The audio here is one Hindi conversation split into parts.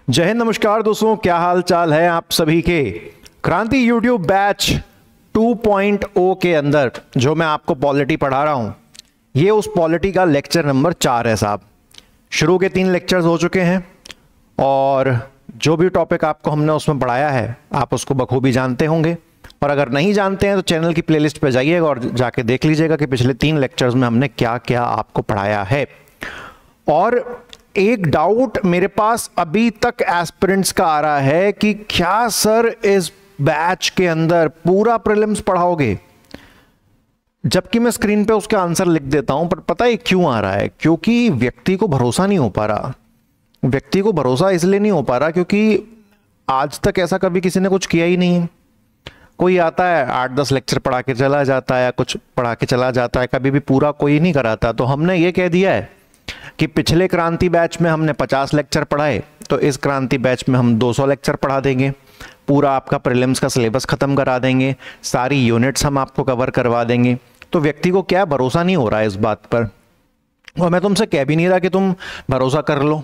जय हिंद, नमस्कार दोस्तों, क्या हाल चाल है आप सभी के। क्रांति यूट्यूब बैच 2.0 के अंदर जो मैं आपको पॉलिटी पढ़ा रहा हूं, ये उस पॉलिटी का लेक्चर नंबर 4 है साहब। शुरू के 3 लेक्चर्स हो चुके हैं और जो भी टॉपिक आपको हमने उसमें पढ़ाया है आप उसको बखूबी जानते होंगे, और अगर नहीं जानते हैं तो चैनल की प्लेलिस्ट पे जाइएगा और जाके देख लीजिएगा कि पिछले 3 लेक्चर्स में हमने क्या क्या आपको पढ़ाया है। और एक डाउट मेरे पास अभी तक एस्पिरेंट्स का आ रहा है कि क्या सर इस बैच के अंदर पूरा प्रीलिम्स पढ़ाओगे, जबकि मैं स्क्रीन पे उसके आंसर लिख देता हूं। पर पता है क्यों आ रहा है? क्योंकि व्यक्ति को भरोसा नहीं हो पा रहा। व्यक्ति को भरोसा इसलिए नहीं हो पा रहा क्योंकि आज तक ऐसा कभी किसी ने कुछ किया ही नहीं है। कोई आता है 8-10 लेक्चर पढ़ा के चला जाता है, कुछ पढ़ा के चला जाता है, कभी भी पूरा कोई नहीं कराता। तो हमने ये कह दिया है कि पिछले क्रांति बैच में हमने 50 लेक्चर पढ़ाए, तो इस क्रांति बैच में हम 200 लेक्चर पढ़ा देंगे। पूरा आपका प्रीलिम्स का सिलेबस खत्म करा देंगे, सारी यूनिट्स हम आपको कवर करवा देंगे। तो व्यक्ति को क्या भरोसा नहीं हो रहा है इस बात पर, और मैं तुमसे कह भी नहीं रहा कि तुम भरोसा कर लो।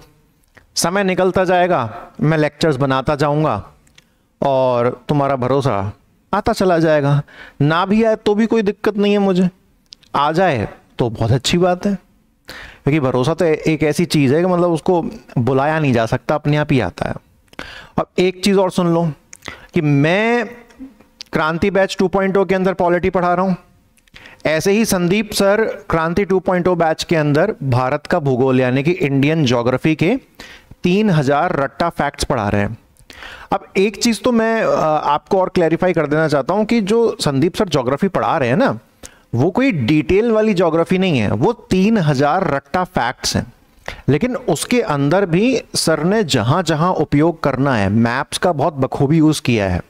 समय निकलता जाएगा, मैं लेक्चर्स बनाता जाऊंगा और तुम्हारा भरोसा आता चला जाएगा। ना भी आए तो भी कोई दिक्कत नहीं है, मुझे आ जाए तो बहुत अच्छी बात है, क्योंकि भरोसा तो एक ऐसी चीज़ है कि मतलब उसको बुलाया नहीं जा सकता, अपने आप ही आता है। अब एक चीज़ और सुन लो कि मैं क्रांति बैच 2.0 के अंदर पॉलिटी पढ़ा रहा हूँ, ऐसे ही संदीप सर क्रांति 2.0 बैच के अंदर भारत का भूगोल यानी कि इंडियन ज्योग्राफी के 3000 रट्टा फैक्ट्स पढ़ा रहे हैं। अब एक चीज़ तो मैं आपको और क्लैरिफाई कर देना चाहता हूँ कि जो संदीप सर ज्योग्राफी पढ़ा रहे हैं ना, वो कोई डिटेल वाली ज्योग्राफी नहीं है, वो 3000 रट्टा फैक्ट्स हैं। लेकिन उसके अंदर भी सर ने जहां जहां उपयोग करना है मैप्स का बहुत बखूबी यूज किया है।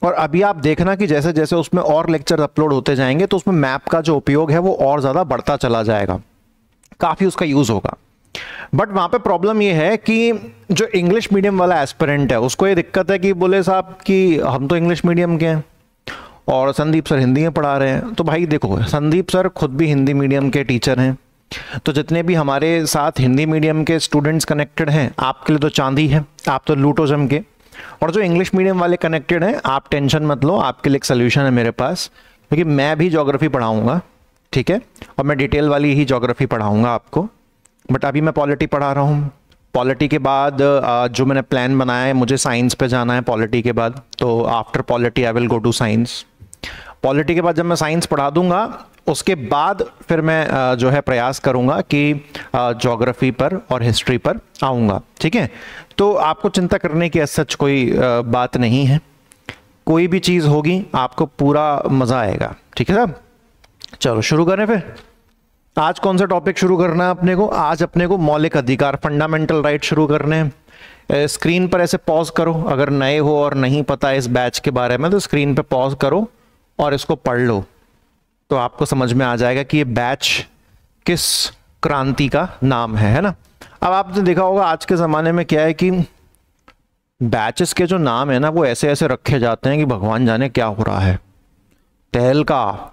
और अभी आप देखना कि जैसे जैसे उसमें और लेक्चर अपलोड होते जाएंगे तो उसमें मैप का जो उपयोग है वो और ज्यादा बढ़ता चला जाएगा, काफी उसका यूज होगा। बट वहां पे प्रॉब्लम ये है कि जो इंग्लिश मीडियम वाला एस्पिरेंट है उसको ये दिक्कत है कि बोले साहब कि हम तो इंग्लिश मीडियम के हैं और संदीप सर हिंदी में पढ़ा रहे हैं। तो भाई देखो, संदीप सर खुद भी हिंदी मीडियम के टीचर हैं, तो जितने भी हमारे साथ हिंदी मीडियम के स्टूडेंट्स कनेक्टेड हैं आपके लिए तो चांदी है, आप तो लूटो जम के। और जो इंग्लिश मीडियम वाले कनेक्टेड हैं आप टेंशन मत लो, आपके लिए एक सोल्यूशन है मेरे पास, क्योंकि मैं भी ज्योग्राफी पढ़ाऊँगा, ठीक है, और मैं डिटेल वाली ही ज्योग्राफी पढ़ाऊँगा आपको। बट अभी मैं पॉलिटी पढ़ा रहा हूँ। पॉलिटी के बाद जो मैंने प्लान बनाया है, मुझे साइंस पे जाना है पॉलिटी के बाद, तो after polity I will go to science. Polity के बाद जब मैं साइंस पढ़ा दूंगा उसके बाद फिर मैं जो है प्रयास करूंगा कि ज्योग्राफी पर और हिस्ट्री पर आऊंगा, ठीक है। तो आपको चिंता करने की सच कोई बात नहीं है, कोई भी चीज़ होगी आपको पूरा मज़ा आएगा, ठीक है साहब। चलो शुरू करें फिर। आज कौन सा टॉपिक शुरू करना है अपने को? आज अपने को मौलिक अधिकार, फंडामेंटल राइट शुरू करने हैं। स्क्रीन पर ऐसे पॉज करो, अगर नए हो और नहीं पता इस बैच के बारे में तो स्क्रीन पे पॉज करो और इसको पढ़ लो, तो आपको समझ में आ जाएगा कि ये बैच किस क्रांति का नाम है ना। अब आपने देखा होगा आज के ज़माने में क्या है कि बैचेस के जो नाम है ना वो ऐसे ऐसे रखे जाते हैं कि भगवान जाने क्या हो रहा है। तहलका,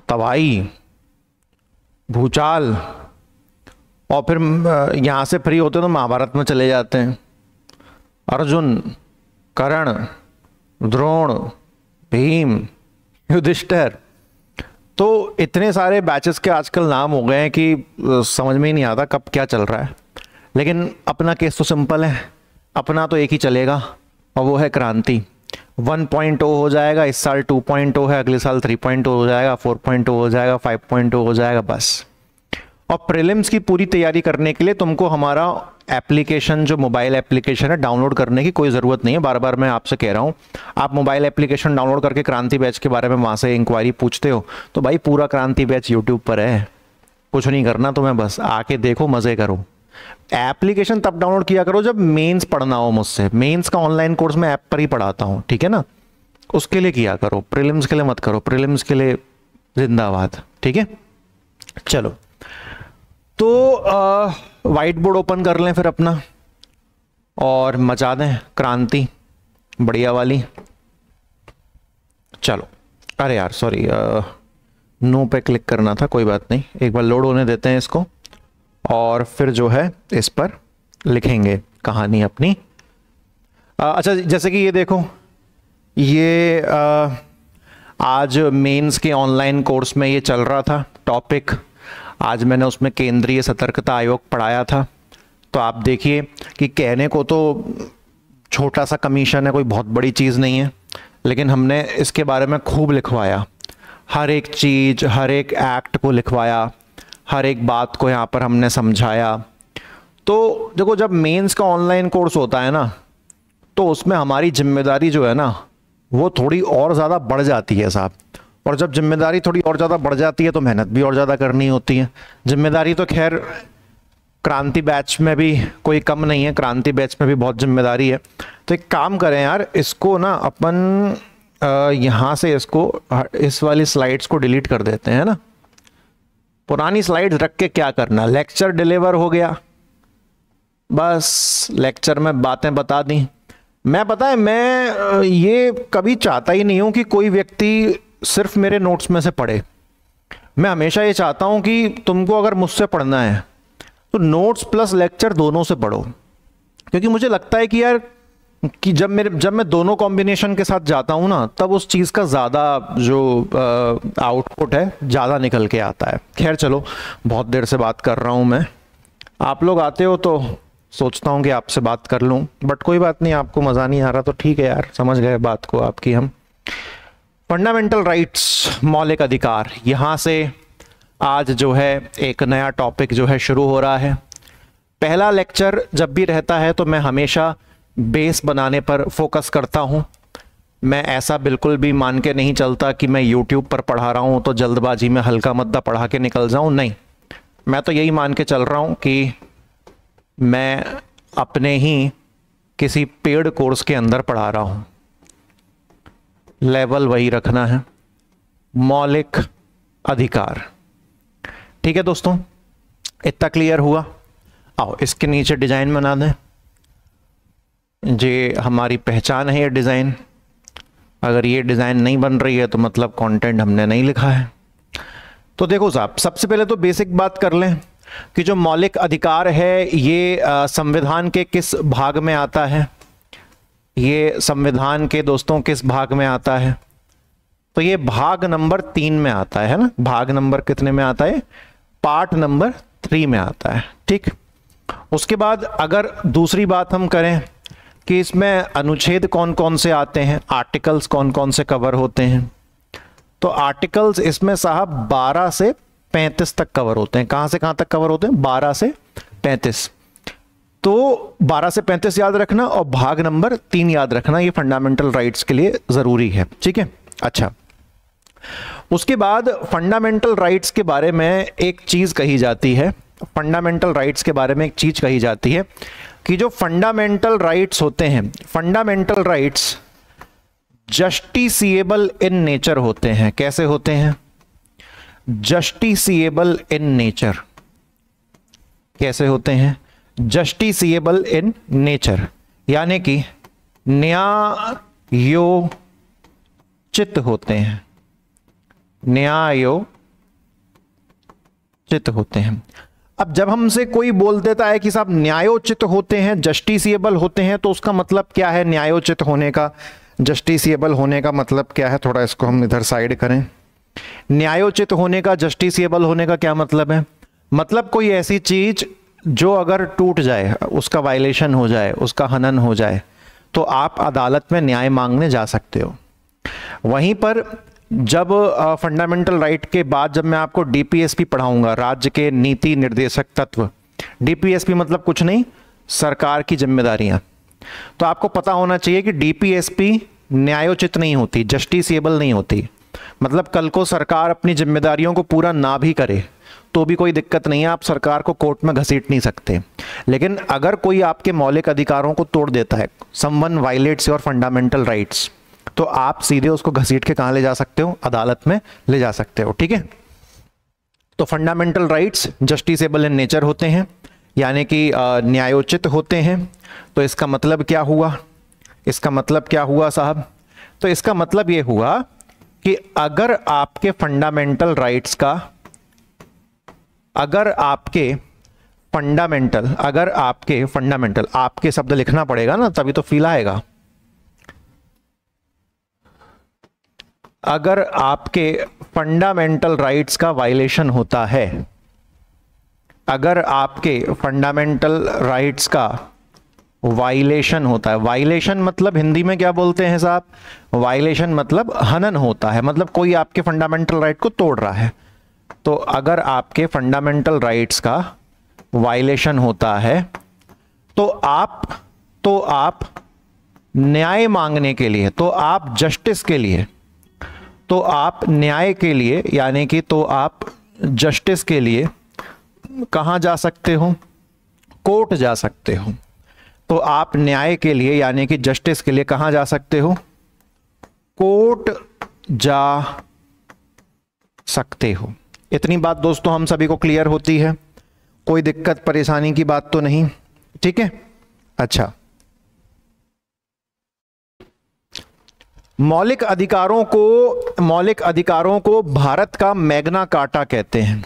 तबाही, भूचाल, और फिर यहाँ से फ्री होते तो महाभारत में चले जाते हैं। अर्जुन, कर्ण, द्रोण, भीम, युधिष्ठिर, तो इतने सारे बैचेस के आजकल नाम हो गए हैं कि समझ में ही नहीं आता कब क्या चल रहा है। लेकिन अपना केस तो सिंपल है, अपना तो एक ही चलेगा और वो है क्रांति। 1.0 हो जाएगा, इस साल 2.0 है, अगले साल 3.0 हो जाएगा, 4.0 हो जाएगा, 5.0 हो जाएगा बस। और प्रीलिम्स की पूरी तैयारी करने के लिए तुमको हमारा एप्लीकेशन, जो मोबाइल एप्लीकेशन है, डाउनलोड करने की कोई ज़रूरत नहीं है। बार बार मैं आपसे कह रहा हूँ, आप मोबाइल एप्लीकेशन डाउनलोड करके क्रांति बैच के बारे में वहाँ से इंक्वायरी पूछते हो तो भाई पूरा क्रांति बैच यूट्यूब पर है, कुछ नहीं करना तुम्हें, बस आके देखो, मज़े करो। एप्लीकेशन तब डाउनलोड किया करो जब मेंस पढ़ना हो मुझसे। मेंस का ऑनलाइन कोर्स मैं ऐप पर ही पढ़ाता हूँ, ठीक है ना, उसके लिए किया करो, प्रीलिम्स के लिए मत करो। प्रीलिम्स के लिए जिंदाबाद, ठीक है। चलो तो वाइट बोर्ड ओपन कर लें फिर अपना और मचा दें क्रांति बढ़िया वाली। चलो, अरे यार सॉरी, नो पे क्लिक करना था, कोई बात नहीं, एक बार लोड होने देते हैं इसको और फिर जो है इस पर लिखेंगे कहानी अपनी अच्छा, जैसे कि ये देखो, ये आज मेंस के ऑनलाइन कोर्स में ये चल रहा था टॉपिक। आज मैंने उसमें केंद्रीय सतर्कता आयोग पढ़ाया था। तो आप देखिए कि कहने को तो छोटा सा कमीशन है, कोई बहुत बड़ी चीज़ नहीं है, लेकिन हमने इसके बारे में खूब लिखवाया, हर एक चीज़, हर एक एक्ट को लिखवाया, हर एक बात को यहाँ पर हमने समझाया। तो देखो, जब मेंस का ऑनलाइन कोर्स होता है ना, तो उसमें हमारी जिम्मेदारी जो है ना, वो थोड़ी और ज़्यादा बढ़ जाती है साहब। और जब जिम्मेदारी थोड़ी और ज़्यादा बढ़ जाती है तो मेहनत भी और ज़्यादा करनी होती है। जिम्मेदारी तो खैर क्रांति बैच में भी कोई कम नहीं है, क्रांति बैच में भी बहुत जिम्मेदारी है। तो एक काम करें यार, इसको ना अपन यहाँ से इसको, इस वाली स्लाइड्स को डिलीट कर देते हैं ना। पुरानी स्लाइड्स रख के क्या करना, लेक्चर डिलीवर हो गया, बस लेक्चर में बातें बता दी। मैं, पता है, मैं ये कभी चाहता ही नहीं हूं कि कोई व्यक्ति सिर्फ मेरे नोट्स में से पढ़े। मैं हमेशा ये चाहता हूं कि तुमको अगर मुझसे पढ़ना है तो नोट्स प्लस लेक्चर दोनों से पढ़ो, क्योंकि मुझे लगता है कि यार कि जब मैं दोनों कॉम्बिनेशन के साथ जाता हूं ना, तब उस चीज़ का ज़्यादा जो आउटपुट है ज़्यादा निकल के आता है। खैर चलो, बहुत देर से बात कर रहा हूं मैं, आप लोग आते हो तो सोचता हूं कि आपसे बात कर लूं, बट कोई बात नहीं, आपको मज़ा नहीं आ रहा तो ठीक है यार, समझ गए बात को आपकी हम। फंडामेंटल राइट्स, मौलिक अधिकार, यहाँ से आज जो है एक नया टॉपिक जो है शुरू हो रहा है। पहला लेक्चर जब भी रहता है तो मैं हमेशा बेस बनाने पर फोकस करता हूँ। मैं ऐसा बिल्कुल भी मान के नहीं चलता कि मैं YouTube पर पढ़ा रहा हूँ तो जल्दबाजी में हल्का मद्दा पढ़ा के निकल जाऊँ, नहीं। मैं तो यही मान के चल रहा हूँ कि मैं अपने ही किसी पेड कोर्स के अंदर पढ़ा रहा हूं। लेवल वही रखना है, मौलिक अधिकार। ठीक है दोस्तों, इतना क्लियर हुआ। आओ इसके नीचे डिजाइन बना दें, ये हमारी पहचान है ये डिजाइन। अगर ये डिजाइन नहीं बन रही है तो मतलब कंटेंट हमने नहीं लिखा है। तो देखो साहब, सबसे पहले तो बेसिक बात कर लें कि जो मौलिक अधिकार है ये संविधान के किस भाग में आता है। ये संविधान के दोस्तों किस भाग में आता है, तो ये भाग नंबर 3 में आता है ना। भाग नंबर कितने में आता है, पार्ट नंबर 3 में आता है। ठीक, उसके बाद अगर दूसरी बात हम करें कि इसमें अनुच्छेद कौन कौन से आते हैं, आर्टिकल्स कौन कौन से कवर होते हैं, तो आर्टिकल्स इसमें साहब 12 से 35 तक कवर होते हैं। कहां से कहां तक कवर होते हैं, 12 से 35। तो 12 से 35 याद रखना और भाग नंबर 3 याद रखना, ये फंडामेंटल राइट्स के लिए जरूरी है। ठीक है, अच्छा। उसके बाद फंडामेंटल राइट्स के बारे में एक चीज कही जाती है, फंडामेंटल राइट्स के बारे में एक चीज कही जाती है कि जो फंडामेंटल राइट्स होते हैं, fundamental rights justiciable in nature होते हैं। कैसे होते हैं, जस्टिसिएबल इन नेचर। कैसे होते हैं, जस्टिसिएबल इन नेचर, यानी कि न्यायोचित होते हैं, न्यायोचित होते हैं। अब जब हमसे कोई बोल देता है कि साहब न्यायोचित होते हैं, जस्टिसिएबल होते हैं, तो उसका मतलब क्या है, न्यायोचित होने का, जस्टिसिएबल होने का मतलब क्या है। थोड़ा इसको हम इधर साइड करें। न्यायोचित होने का, जस्टिसिएबल होने का क्या मतलब है, मतलब कोई ऐसी चीज जो अगर टूट जाए, उसका वायलेशन हो जाए, उसका हनन हो जाए, तो आप अदालत में न्याय मांगने जा सकते हो। वहीं पर जब फंडामेंटल राइट के बाद जब मैं आपको डीपीएसपी पढ़ाऊंगा, राज्य के नीति निर्देशक तत्व, डीपीएसपी मतलब कुछ नहीं, सरकार की जिम्मेदारियां, तो आपको पता होना चाहिए कि डीपीएसपी न्यायोचित नहीं होती, जस्टिसिएबल नहीं होती। मतलब कल को सरकार अपनी जिम्मेदारियों को पूरा ना भी करे तो भी कोई दिक्कत नहीं है, आप सरकार को कोर्ट में घसीट नहीं सकते। लेकिन अगर कोई आपके मौलिक अधिकारों को तोड़ देता है, someone violets your fundamental rights, तो आप सीधे उसको घसीट के कहां ले जा सकते हो, अदालत में ले जा सकते हो। ठीक है, तो fundamental rights justiciable in nature होते हैं, यानी कि न्यायोचित होते हैं। तो इसका मतलब क्या हुआ, इसका मतलब क्या हुआ साहब, तो इसका मतलब यह हुआ कि अगर आपके फंडामेंटल राइट्स का, अगर आपके फंडामेंटल, आपके शब्द लिखना पड़ेगा ना, तभी तो फील आएगा। अगर आपके फंडामेंटल राइट्स का वायलेशन होता है, अगर आपके फंडामेंटल राइट्स का वायलेशन होता है, वायलेशन मतलब हिंदी में क्या बोलते हैं साहब, वायलेशन मतलब हनन होता है, मतलब कोई आपके फंडामेंटल राइट को तोड़ रहा है। तो अगर आपके फंडामेंटल राइट्स का वायलेशन होता है तो आप न्याय मांगने के लिए, तो आप जस्टिस के लिए, तो आप न्याय के लिए यानी कि तो आप जस्टिस के लिए कहां जा सकते हो, कोर्ट जा सकते हो। तो आप न्याय के लिए यानी कि जस्टिस के लिए कहां जा सकते हो, कोर्ट जा सकते हो। इतनी बात दोस्तों हम सभी को क्लियर होती है, कोई दिक्कत परेशानी की बात तो नहीं, ठीक है। अच्छा, मौलिक अधिकारों को भारत का मैग्ना कार्टा कहते हैं।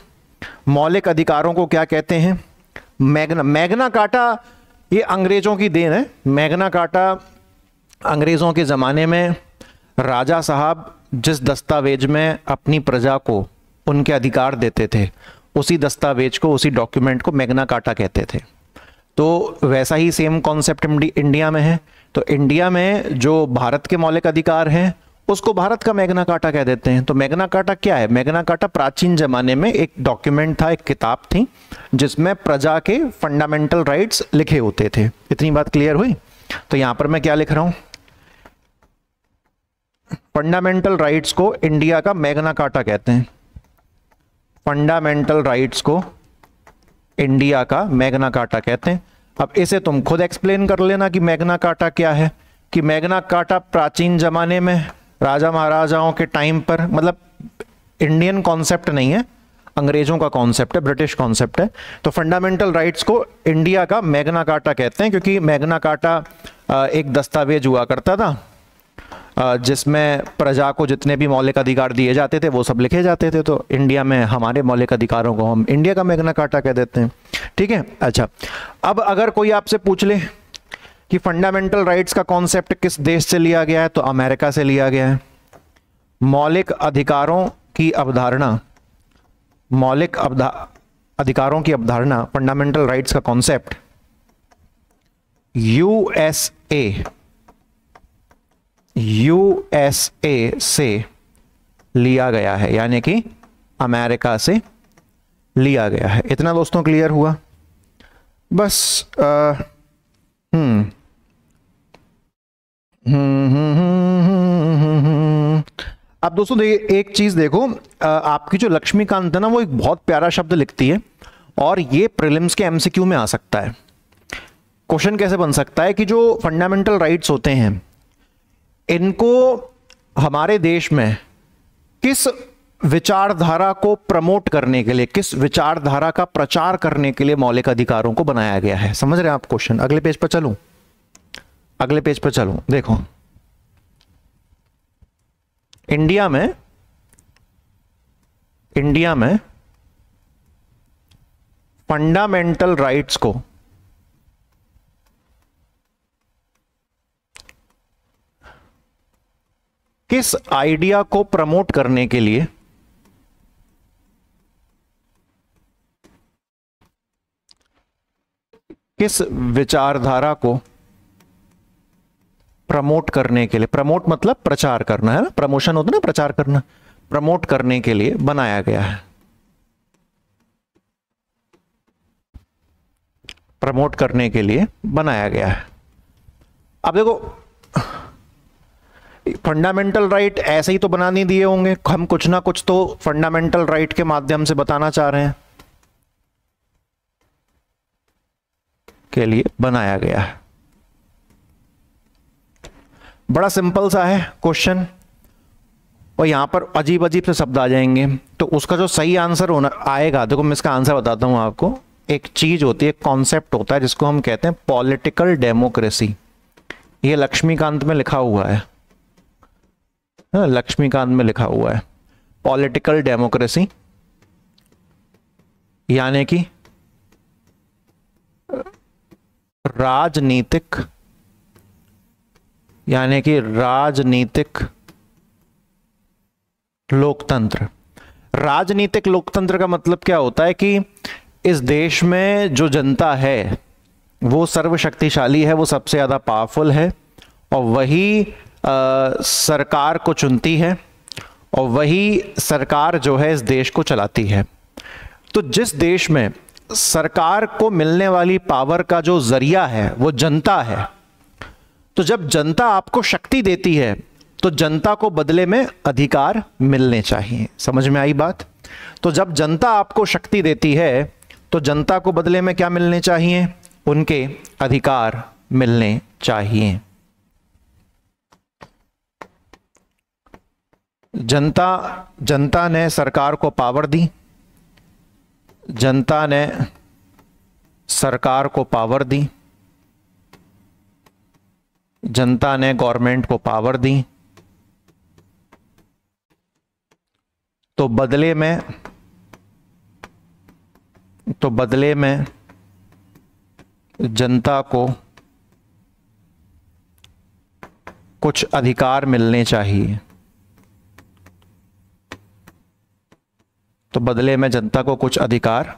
मौलिक अधिकारों को क्या कहते हैं, मैग्ना कार्टा ये अंग्रेजों की देन है। मैग्ना कार्टा अंग्रेजों के ज़माने में राजा साहब जिस दस्तावेज में अपनी प्रजा को उनके अधिकार देते थे, उसी दस्तावेज को, उसी डॉक्यूमेंट को मैग्ना कार्टा कहते थे। तो वैसा ही सेम कॉन्सेप्ट इंडिया में है। तो इंडिया में जो भारत के मौलिक अधिकार हैं उसको भारत का मैग्ना कार्टा कह देते हैं। तो मैग्ना कार्टा क्या है, मैग्ना कार्टा प्राचीन जमाने में एक डॉक्यूमेंट था, एक किताब थी जिसमें प्रजा के फंडामेंटल राइट्स लिखे होते थे। इतनी बात क्लियर हुई। तो यहां पर मैं क्या लिख रहा हूं, फंडामेंटल राइट्स को इंडिया का मैग्ना कार्टा कहते हैं। फंडामेंटल राइट्स को इंडिया का मैग्ना कार्टा कहते हैं। अब इसे तुम खुद एक्सप्लेन कर लेना कि मैग्ना कार्टा क्या है। कि मैग्ना कार्टा प्राचीन जमाने में राजा महाराजाओं के टाइम पर, मतलब इंडियन कॉन्सेप्ट नहीं है, अंग्रेजों का कॉन्सेप्ट है, ब्रिटिश कॉन्सेप्ट है। तो फंडामेंटल राइट्स को इंडिया का मैग्ना कार्टा कहते हैं, क्योंकि मैग्ना कार्टा एक दस्तावेज हुआ करता था जिसमें प्रजा को जितने भी मौलिक अधिकार दिए जाते थे वो सब लिखे जाते थे। तो इंडिया में हमारे मौलिक अधिकारों को हम इंडिया का मैग्ना कार्टा कह देते हैं, ठीक है। अच्छा, अब अगर कोई आपसे पूछ ले कि फंडामेंटल राइट्स का कॉन्सेप्ट किस देश से लिया गया है, तो अमेरिका से लिया गया है। मौलिक अधिकारों की अवधारणा, अधिकारों की अवधारणा, फंडामेंटल राइट्स का कॉन्सेप्ट यूएसए से लिया गया है, यानी कि अमेरिका से लिया गया है। इतना दोस्तों क्लियर हुआ। बस अब दोस्तों एक चीज देखो, आपकी जो लक्ष्मीकांत है ना, वो एक बहुत प्यारा शब्द लिखती है और ये प्रीलिम्स के एमसीक्यू में आ सकता है। क्वेश्चन कैसे बन सकता है कि जो फंडामेंटल राइट्स होते हैं इनको हमारे देश में किस विचारधारा को प्रमोट करने के लिए, किस विचारधारा का प्रचार करने के लिए मौलिक अधिकारों को बनाया गया है। समझ रहे हैं आप क्वेश्चन। अगले पेज पर चलूं, अगले पेज पर चलूं। देखो, इंडिया में फंडामेंटल राइट्स को किस आइडिया को प्रमोट करने के लिए, किस विचारधारा को प्रमोट करने के लिए, प्रमोट मतलब प्रचार करना है ना, प्रमोशन होता है ना, प्रचार करना, प्रमोट करने के लिए बनाया गया है। प्रमोट करने के लिए बनाया गया है। अब देखो, फंडामेंटल राइट ऐसे ही तो बना नहीं दिए होंगे, हम कुछ ना कुछ तो फंडामेंटल राइट के माध्यम से बताना चाह रहे हैं, के लिए बनाया गया है। बड़ा सिंपल सा है क्वेश्चन, और यहां पर अजीब अजीब से शब्द आ जाएंगे, तो उसका जो सही आंसर होना आएगा, देखो मैं इसका आंसर बताता हूं आपको। एक चीज होती है, कॉन्सेप्ट होता है जिसको हम कहते हैं पॉलिटिकल डेमोक्रेसी। ये लक्ष्मीकांत में लिखा हुआ है, लक्ष्मीकांत में लिखा हुआ है पॉलिटिकल डेमोक्रेसी, यानी कि राजनीतिक लोकतंत्र। राजनीतिक लोकतंत्र का मतलब क्या होता है कि इस देश में जो जनता है वो सर्वशक्तिशाली है, वो सबसे ज़्यादा पावरफुल है, और वही सरकार को चुनती है, और वही सरकार जो है इस देश को चलाती है। तो जिस देश में सरकार को मिलने वाली पावर का जो जरिया है वो जनता है, तो जब जनता आपको शक्ति देती है तो जनता को बदले में अधिकार मिलने चाहिए। समझ में आई बात? तो जब जनता आपको शक्ति देती है तो जनता को बदले में क्या मिलने चाहिए? उनके अधिकार मिलने चाहिए। जनता ने सरकार को पावर दी, जनता ने सरकार को पावर दी, जनता ने गवर्नमेंट को पावर दी, तो बदले में जनता को कुछ अधिकार मिलने चाहिए। तो बदले में जनता को कुछ अधिकार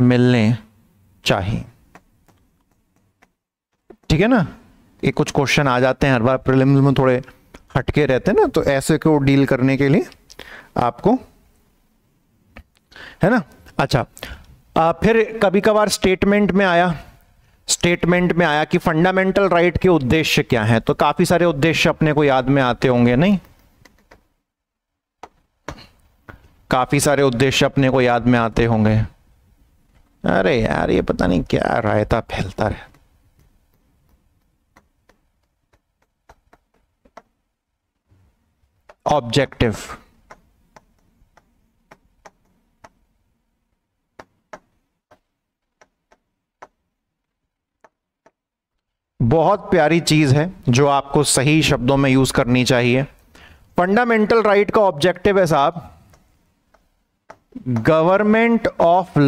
मिलने चाहिए। ठीक है ना? ये कुछ क्वेश्चन आ जाते हैं हर बार प्रीलिम्स में, थोड़े हटके रहते हैं ना, तो ऐसे को डील करने के लिए आपको, है ना? अच्छा, फिर कभी कभार स्टेटमेंट में आया कि फंडामेंटल राइट के उद्देश्य क्या हैं। तो काफी सारे उद्देश्य अपने को याद में आते होंगे, नहीं? काफी सारे उद्देश्य अपने को याद में आते होंगे। अरे यार, ये पता नहीं क्या रायता फैलता है। ऑब्जेक्टिव, बहुत प्यारी चीज है जो आपको सही शब्दों में यूज करनी चाहिए। फंडामेंटल राइट का ऑब्जेक्टिव है साहब, government of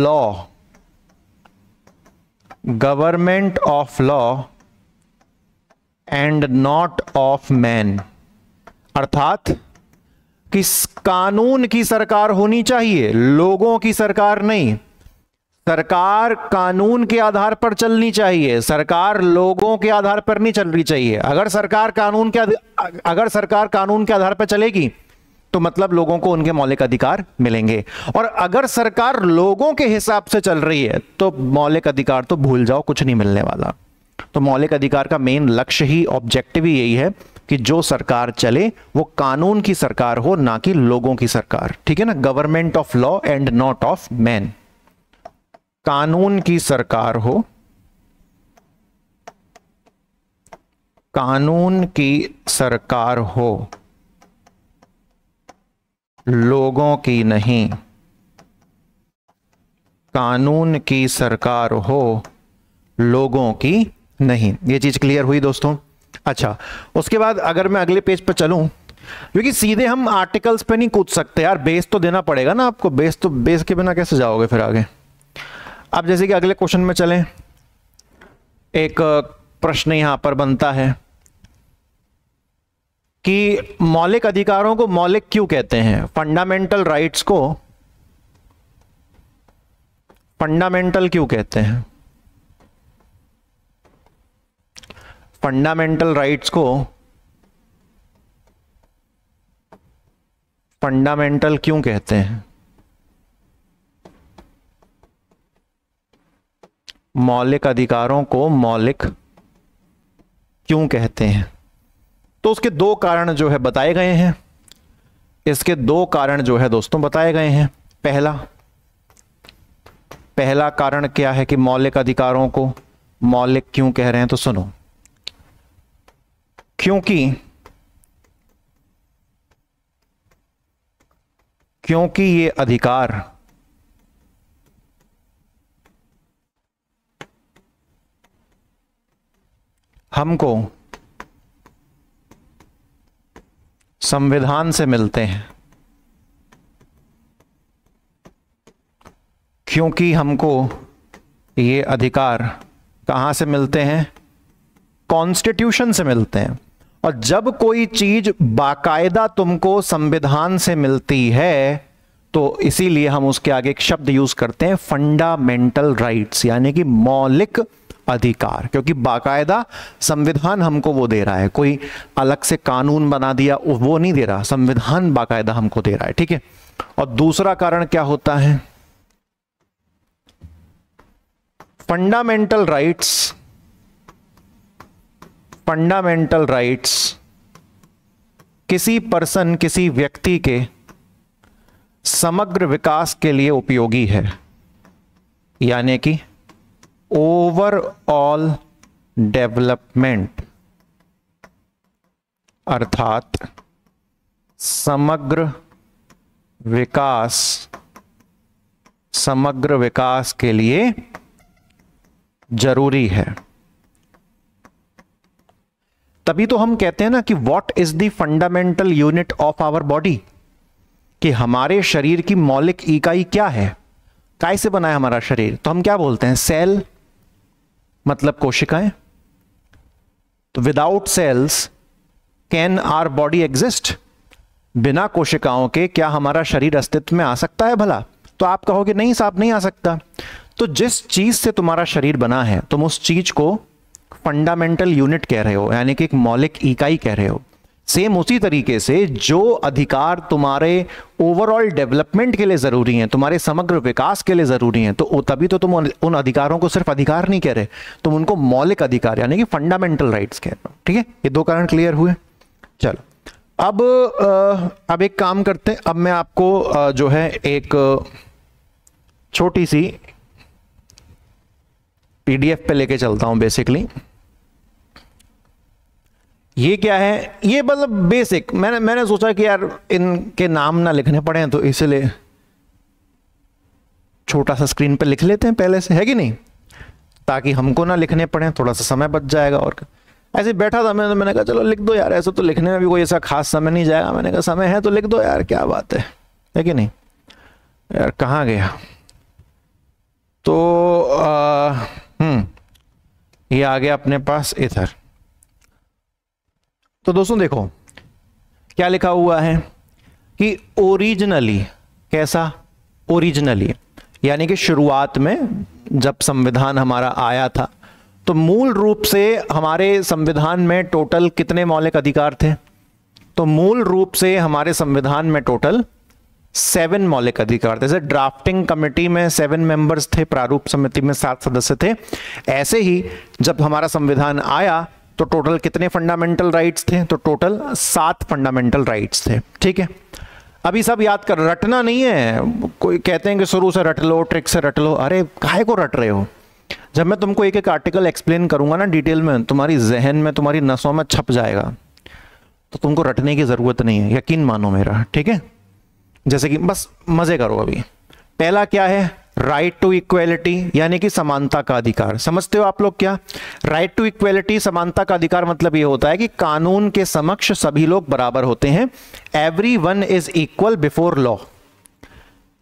law and not of man. अर्थात कि कानून की सरकार होनी चाहिए, लोगों की सरकार नहीं। सरकार कानून के आधार पर चलनी चाहिए, सरकार लोगों के आधार पर नहीं चलनी चाहिए। अगर सरकार कानून के आधार पर चलेगी तो मतलब लोगों को उनके मौलिक अधिकार मिलेंगे, और अगर सरकार लोगों के हिसाब से चल रही है तो मौलिक अधिकार तो भूल जाओ, कुछ नहीं मिलने वाला। तो मौलिक अधिकार का मेन लक्ष्य ही, ऑब्जेक्टिव ही यही है कि जो सरकार चले वो कानून की सरकार हो, ना कि लोगों की सरकार। ठीक है ना? Government of law and not of man. कानून की सरकार हो, कानून की सरकार हो, लोगों की नहीं। कानून की सरकार हो, लोगों की नहीं। ये चीज क्लियर हुई दोस्तों? अच्छा, उसके बाद अगर मैं अगले पेज पर चलूं, क्योंकि सीधे हम आर्टिकल्स पे नहीं कूद सकते यार, बेस तो देना पड़ेगा ना आपको। बेस के बिना कैसे जाओगे फिर आगे? अब जैसे कि अगले क्वेश्चन में चलें, एक प्रश्न यहां पर बनता है कि मौलिक अधिकारों को मौलिक क्यों कहते हैं? फंडामेंटल राइट्स को फंडामेंटल क्यों कहते हैं? फंडामेंटल राइट्स को फंडामेंटल क्यों कहते हैं? मौलिक अधिकारों को मौलिक क्यों कहते हैं? तो उसके दो कारण जो है बताए गए हैं। इसके दो कारण जो है दोस्तों बताए गए हैं। पहला कारण क्या है कि मौलिक अधिकारों को मौलिक क्यों कह रहे हैं? तो सुनो, क्योंकि ये अधिकार हमको संविधान से मिलते हैं। क्योंकि हमको ये अधिकार कहां से मिलते हैं? कॉन्स्टिट्यूशन से मिलते हैं। और जब कोई चीज बाकायदा तुमको संविधान से मिलती है तो इसीलिए हम उसके आगे एक शब्द यूज करते हैं फंडामेंटल राइट्स, यानी कि मौलिक अधिकार, क्योंकि बाकायदा संविधान हमको वो दे रहा है, कोई अलग से कानून बना दिया वो नहीं दे रहा, संविधान बाकायदा हमको दे रहा है। ठीक है। और दूसरा कारण क्या होता है, फंडामेंटल राइट्स किसी पर्सन, किसी व्यक्ति के समग्र विकास के लिए उपयोगी है, यानी कि ओवरऑल डेवलपमेंट, अर्थात समग्र विकास के लिए जरूरी है। तभी तो हम कहते हैं ना कि what is the fundamental unit of our body, कि हमारे शरीर की मौलिक इकाई क्या है, काय से बना है हमारा शरीर, तो हम क्या बोलते हैं, सेल, मतलब कोशिकाएं। तो without cells can our body exist, बिना कोशिकाओं के क्या हमारा शरीर अस्तित्व में आ सकता है भला? तो आप कहोगे नहीं साहब नहीं आ सकता। तो जिस चीज से तुम्हारा शरीर बना है तुम उस चीज को फंडामेंटल यूनिट कह रहे हो, यानी कि एक मौलिक इकाई कह रहे हो। सेम उसी तरीके से जो अधिकार तुम्हारे ओवरऑल डेवलपमेंट के लिए जरूरी हैं, तुम्हारे समग्र विकास के लिए जरूरी हैं, तो तभी तो तुम उन अधिकारों को सिर्फ अधिकार नहीं कह रहे, तुम उनको मौलिक अधिकार यानी कि फंडामेंटल राइट्स कह रहे हो। ठीक है, ये दो कारण क्लियर हुए। चलो अब एक काम करते हैं, अब मैं आपको जो है एक छोटी सी पीडीएफ पे लेके चलता हूं। बेसिकली ये क्या है, ये मतलब बेसिक मैंने सोचा कि यार इनके नाम ना लिखने पड़े, तो इसलिए छोटा सा स्क्रीन पे लिख लेते हैं पहले से, है कि नहीं, ताकि हमको ना लिखने पड़े, थोड़ा सा समय बच जाएगा। और ऐसे बैठा था मैंने कहा चलो लिख दो यार, ऐसा तो लिखने में भी कोई ऐसा खास समय नहीं जाएगा। मैंने कहा समय है तो लिख दो यार, क्या बात है कि नहीं यार। कहाँ गया, तो ये आ गया अपने पास इधर। तो दोस्तों देखो क्या लिखा हुआ है कि ओरिजिनली, कैसा, ओरिजिनली यानी कि शुरुआत में जब संविधान हमारा आया था, तो मूल रूप से हमारे संविधान में टोटल कितने मौलिक अधिकार थे? तो मूल रूप से हमारे संविधान में टोटल 7 मौलिक अधिकार थे। जैसे ड्राफ्टिंग कमेटी में 7 मेंबर्स थे, प्रारूप समिति में 7 सदस्य थे, ऐसे ही जब हमारा संविधान आया तो टोटल कितने फंडामेंटल राइट्स थे? तो टोटल 7 फंडामेंटल राइट्स थे। ठीक है, अभी सब याद कर, रटना नहीं है। कोई कहते हैं कि शुरू से रट लो, ट्रिक से रट लो, अरे काहे को रट रहे हो? जब मैं तुमको एक एक आर्टिकल एक्सप्लेन करूंगा ना डिटेल में, तुम्हारी जहन में, तुम्हारी नसों में छप जाएगा, तो तुमको रटने की जरूरत नहीं है, यकीन मानो मेरा। ठीक है, जैसे कि बस मजे करो। अभी पहला क्या है, राइट टू इक्वेलिटी, यानी कि समानता का अधिकार। समझते हो आप लोग क्या? राइट टू इक्वेलिटी, समानता का अधिकार मतलब ये होता है कि कानून के समक्ष सभी लोग बराबर होते हैं। Everyone is equal before law.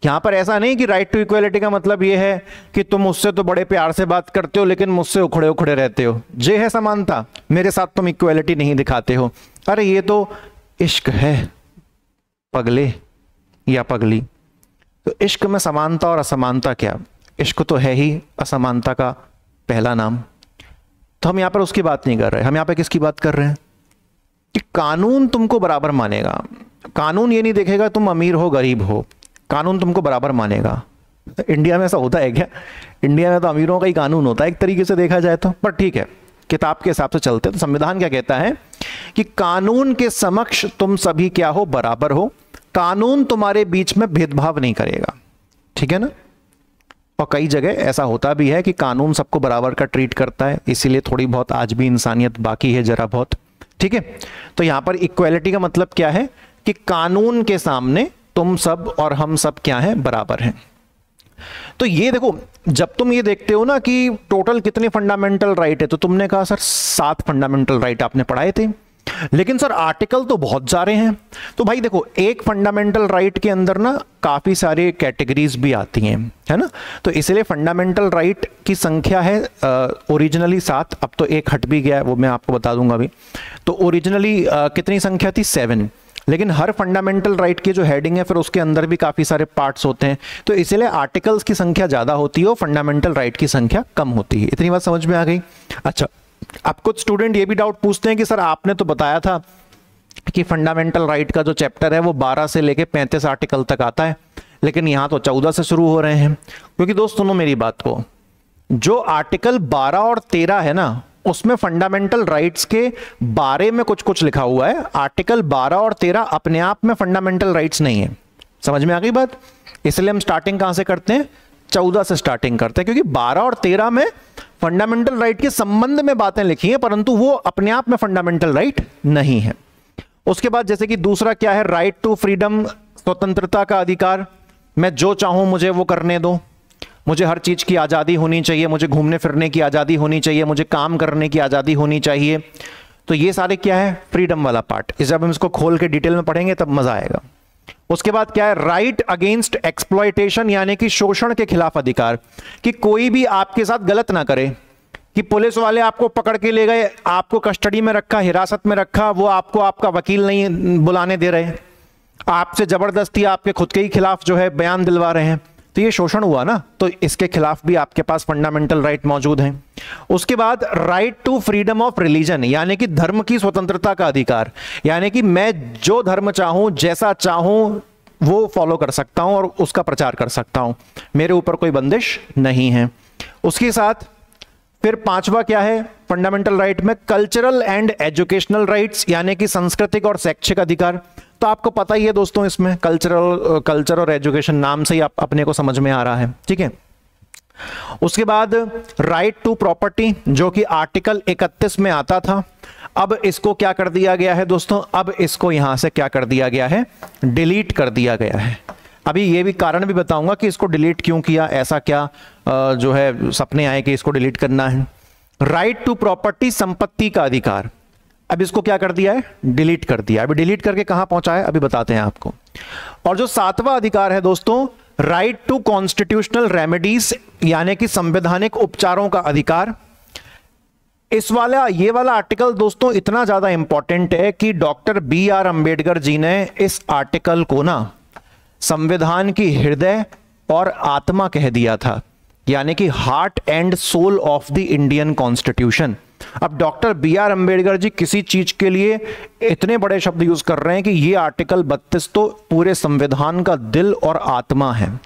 यहां पर ऐसा नहीं कि राइट टू इक्वेलिटी का मतलब यह है कि तुम मुझसे तो बड़े प्यार से बात करते हो लेकिन मुझसे उखड़े उखड़े रहते हो, ये है समानता, मेरे साथ तुम इक्वेलिटी नहीं दिखाते हो। अरे ये तो इश्क है पगले या पगली। तो इश्क में समानता और असमानता क्या? इश्क तो है ही असमानता का पहला नाम। तो हम यहां पर उसकी बात नहीं कर रहे, हम यहां पर किसकी बात कर रहे हैं कि कानून तुमको बराबर मानेगा। कानून ये नहीं देखेगा तुम अमीर हो गरीब हो, कानून तुमको बराबर मानेगा। इंडिया में ऐसा होता है क्या? इंडिया में तो अमीरों का ही कानून होता है एक तरीके से देखा जाए तो, पर ठीक है, किताब के हिसाब से चलते हैं। तो संविधान क्या कहता है कि कानून के समक्ष तुम सभी क्या हो, बराबर हो। कानून तुम्हारे बीच में भेदभाव नहीं करेगा, ठीक है ना। और कई जगह ऐसा होता भी है कि कानून सबको बराबर का ट्रीट करता है, इसीलिए थोड़ी बहुत आज भी इंसानियत बाकी है जरा बहुत, ठीक है। तो यहां पर इक्वेलिटी का मतलब क्या है कि कानून के सामने तुम सब और हम सब क्या हैं, बराबर हैं। तो ये देखो, जब तुम ये देखते हो ना कि टोटल कितने फंडामेंटल राइट है, तो तुमने कहा सर 7 फंडामेंटल राइट आपने पढ़ाए थे, लेकिन सर आर्टिकल तो बहुत सारे हैं। तो भाई देखो, एक फंडामेंटल राइट के अंदर ना काफी सारे कैटेगरीज भी आती हैं, है ना। तो इसलिए फंडामेंटल राइट की संख्या है ओरिजिनली 7, अब तो एक हट भी गया है, वो मैं आपको बता दूंगा अभी। तो ओरिजिनली कितनी संख्या थी? 7। लेकिन हर फंडामेंटल राइट की जो हेडिंग है फिर उसके अंदर भी काफी सारे पार्ट्स होते हैं, तो इसलिए आर्टिकल्स की संख्या ज्यादा होती है और फंडामेंटल राइट की संख्या कम होती है। इतनी बात समझ में आ गई? अच्छा, अब कुछ स्टूडेंट ये भी डाउट पूछते हैं कि सर आपने तो बताया था कि फंडामेंटल राइट का जो चैप्टर है वो 12 से लेके 35 आर्टिकल तक आता है, लेकिन यहां तो 14 से शुरू हो रहे हैं। क्योंकि दोस्त सुनो मेरी बात को, जो आर्टिकल 12 और 13 है ना, उसमें फंडामेंटल राइट्स के बारे में कुछ कुछ लिखा हुआ है। आर्टिकल 12 और 13 अपने आप में फंडामेंटल राइट्स नहीं है। समझ में आ गई बात? इसलिए हम स्टार्टिंग कहां से करते हैं? 14 से स्टार्टिंग करते हैं, क्योंकि 12 और 13 में फंडामेंटल राइट के संबंध में बातें लिखी हैं, परंतु वो अपने आप में फंडामेंटल राइट नहीं है। उसके बाद जैसे कि दूसरा क्या है? राइट टू फ्रीडम, स्वतंत्रता का अधिकार। मैं जो चाहूं मुझे वो करने दो, मुझे हर चीज की आजादी होनी चाहिए, मुझे घूमने फिरने की आजादी होनी चाहिए, मुझे काम करने की आजादी होनी चाहिए। तो ये सारे क्या है? फ्रीडम वाला पार्ट। इस जब हम इसको खोल के डिटेल में पढ़ेंगे तब मजा आएगा। उसके बाद क्या है? राइट अगेंस्ट एक्सप्लॉयटेशन, यानी कि शोषण के खिलाफ अधिकार, कि कोई भी आपके साथ गलत ना करे, कि पुलिस वाले आपको पकड़ के ले गए, आपको कस्टडी में रखा, हिरासत में रखा, वो आपको आपका वकील नहीं बुलाने दे रहे, आपसे जबरदस्ती आपके खुद के ही खिलाफ जो है बयान दिलवा रहे हैं, तो ये शोषण हुआ ना। तो इसके खिलाफ भी आपके पास फंडामेंटल राइट मौजूद हैं। उसके बाद right to freedom of religion, यानी कि धर्म की स्वतंत्रता का अधिकार, यानी कि मैं जो धर्म चाहूं, जैसा चाहूं वो फॉलो कर सकता हूं और उसका प्रचार कर सकता हूं, मेरे ऊपर कोई बंदिश नहीं है। उसके साथ फिर पांचवा क्या है फंडामेंटल राइट में? कल्चरल एंड एजुकेशनल राइट्स, यानी कि सांस्कृतिक और शैक्षिक अधिकार। तो आपको पता ही है दोस्तों, इसमें कल्चर और एजुकेशन नाम से ही आप अपने को समझ में आ रहा है, ठीक है। उसके बाद राइट टू प्रॉपर्टी, जो कि आर्टिकल 31 में आता था, अब इसको क्या कर दिया गया है दोस्तों? अब इसको यहां से क्या कर दिया गया है? डिलीट कर दिया गया है। अभी ये भी कारण भी बताऊंगा कि इसको डिलीट क्यों किया, ऐसा क्या जो है सपने आए कि इसको डिलीट करना है। राइट टू प्रॉपर्टी, संपत्ति का अधिकार, अब इसको क्या कर दिया है? डिलीट कर दिया। अभी डिलीट करके कहां पहुंचा है अभी बताते हैं आपको। और जो 7वां अधिकार है दोस्तों, राइट टू कॉन्स्टिट्यूशनल रेमेडीज, यानी कि संवैधानिक उपचारों का अधिकार। ये वाला आर्टिकल दोस्तों इतना ज्यादा इंपॉर्टेंट है कि डॉक्टर BR अंबेडकर जी ने इस आर्टिकल को ना संविधान की हृदय और आत्मा कह दिया था, यानी कि heart and soul of the Indian constitution. अब डॉक्टर BR अंबेडकर जी किसी चीज के लिए इतने बड़े शब्द यूज कर रहे हैं कि ये आर्टिकल 32 तो पूरे संविधान का दिल और आत्मा है।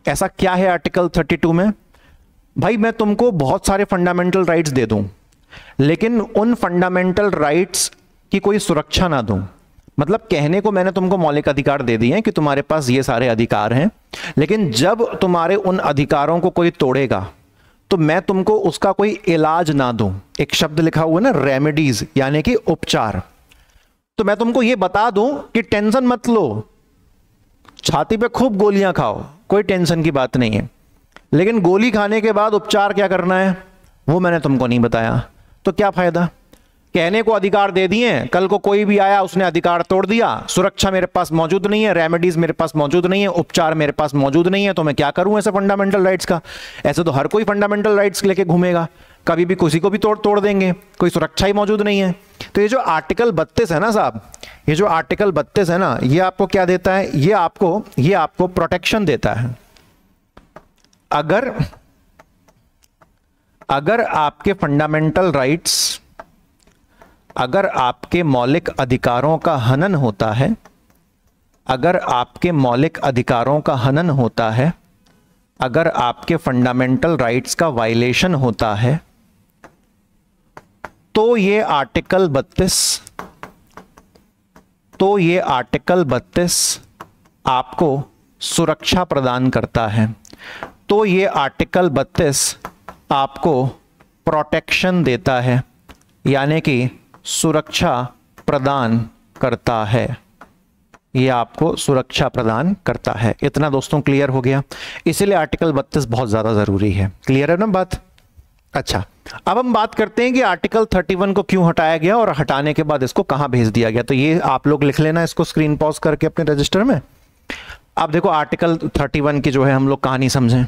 ऐसा क्या है आर्टिकल 32 में? भाई मैं तुमको बहुत सारे फंडामेंटल राइट्स दे दूं, लेकिन उन फंडामेंटल राइट्स की कोई सुरक्षा ना दूं। मतलब कहने को मैंने तुमको मौलिक अधिकार दे दिए हैं कि तुम्हारे पास ये सारे अधिकार हैं, लेकिन जब तुम्हारे उन अधिकारों को कोई तोड़ेगा तो मैं तुमको उसका कोई इलाज ना दूं। एक शब्द लिखा हुआ है ना, रेमेडीज, यानी कि उपचार। तो मैं तुमको ये बता दूं कि टेंशन मत लो, छाती पे खूब गोलियां खाओ, कोई टेंशन की बात नहीं है, लेकिन गोली खाने के बाद उपचार क्या करना है वो मैंने तुमको नहीं बताया। तो क्या फायदा? कहने को अधिकार दे दिए, कल को कोई भी आया उसने अधिकार तोड़ दिया, सुरक्षा मेरे पास मौजूद नहीं है, रेमेडीज मेरे पास मौजूद नहीं है, उपचार मेरे पास मौजूद नहीं है, तो मैं क्या करूं ऐसे फंडामेंटल राइट्स का? ऐसे तो हर कोई फंडामेंटल राइट्स लेके घूमेगा, कभी भी किसी को भी तोड़ देंगे, कोई सुरक्षा ही मौजूद नहीं है। तो ये जो आर्टिकल 32 है ना साहब, ये जो आर्टिकल 32 है ना, ये आपको क्या देता है? ये आपको प्रोटेक्शन देता है। अगर आपके फंडामेंटल राइट्स, अगर आपके मौलिक अधिकारों का हनन होता है, अगर आपके मौलिक अधिकारों का हनन होता है, अगर आपके फंडामेंटल राइट्स का वायलेशन होता है, तो ये आर्टिकल 32 आपको सुरक्षा प्रदान करता है। तो ये आर्टिकल 32 आपको प्रोटेक्शन देता है, यानी कि सुरक्षा प्रदान करता है। यह आपको सुरक्षा प्रदान करता है। इतना दोस्तों क्लियर हो गया? इसीलिए आर्टिकल 32 बहुत ज्यादा जरूरी है। क्लियर है ना बात? अच्छा, अब हम बात करते हैं कि आर्टिकल 31 को क्यों हटाया गया और हटाने के बाद इसको कहां भेज दिया गया। तो ये आप लोग लिख लेना इसको स्क्रीन पॉज करके अपने रजिस्टर में। अब देखो आर्टिकल 31 की जो है हम लोग कहानी समझें।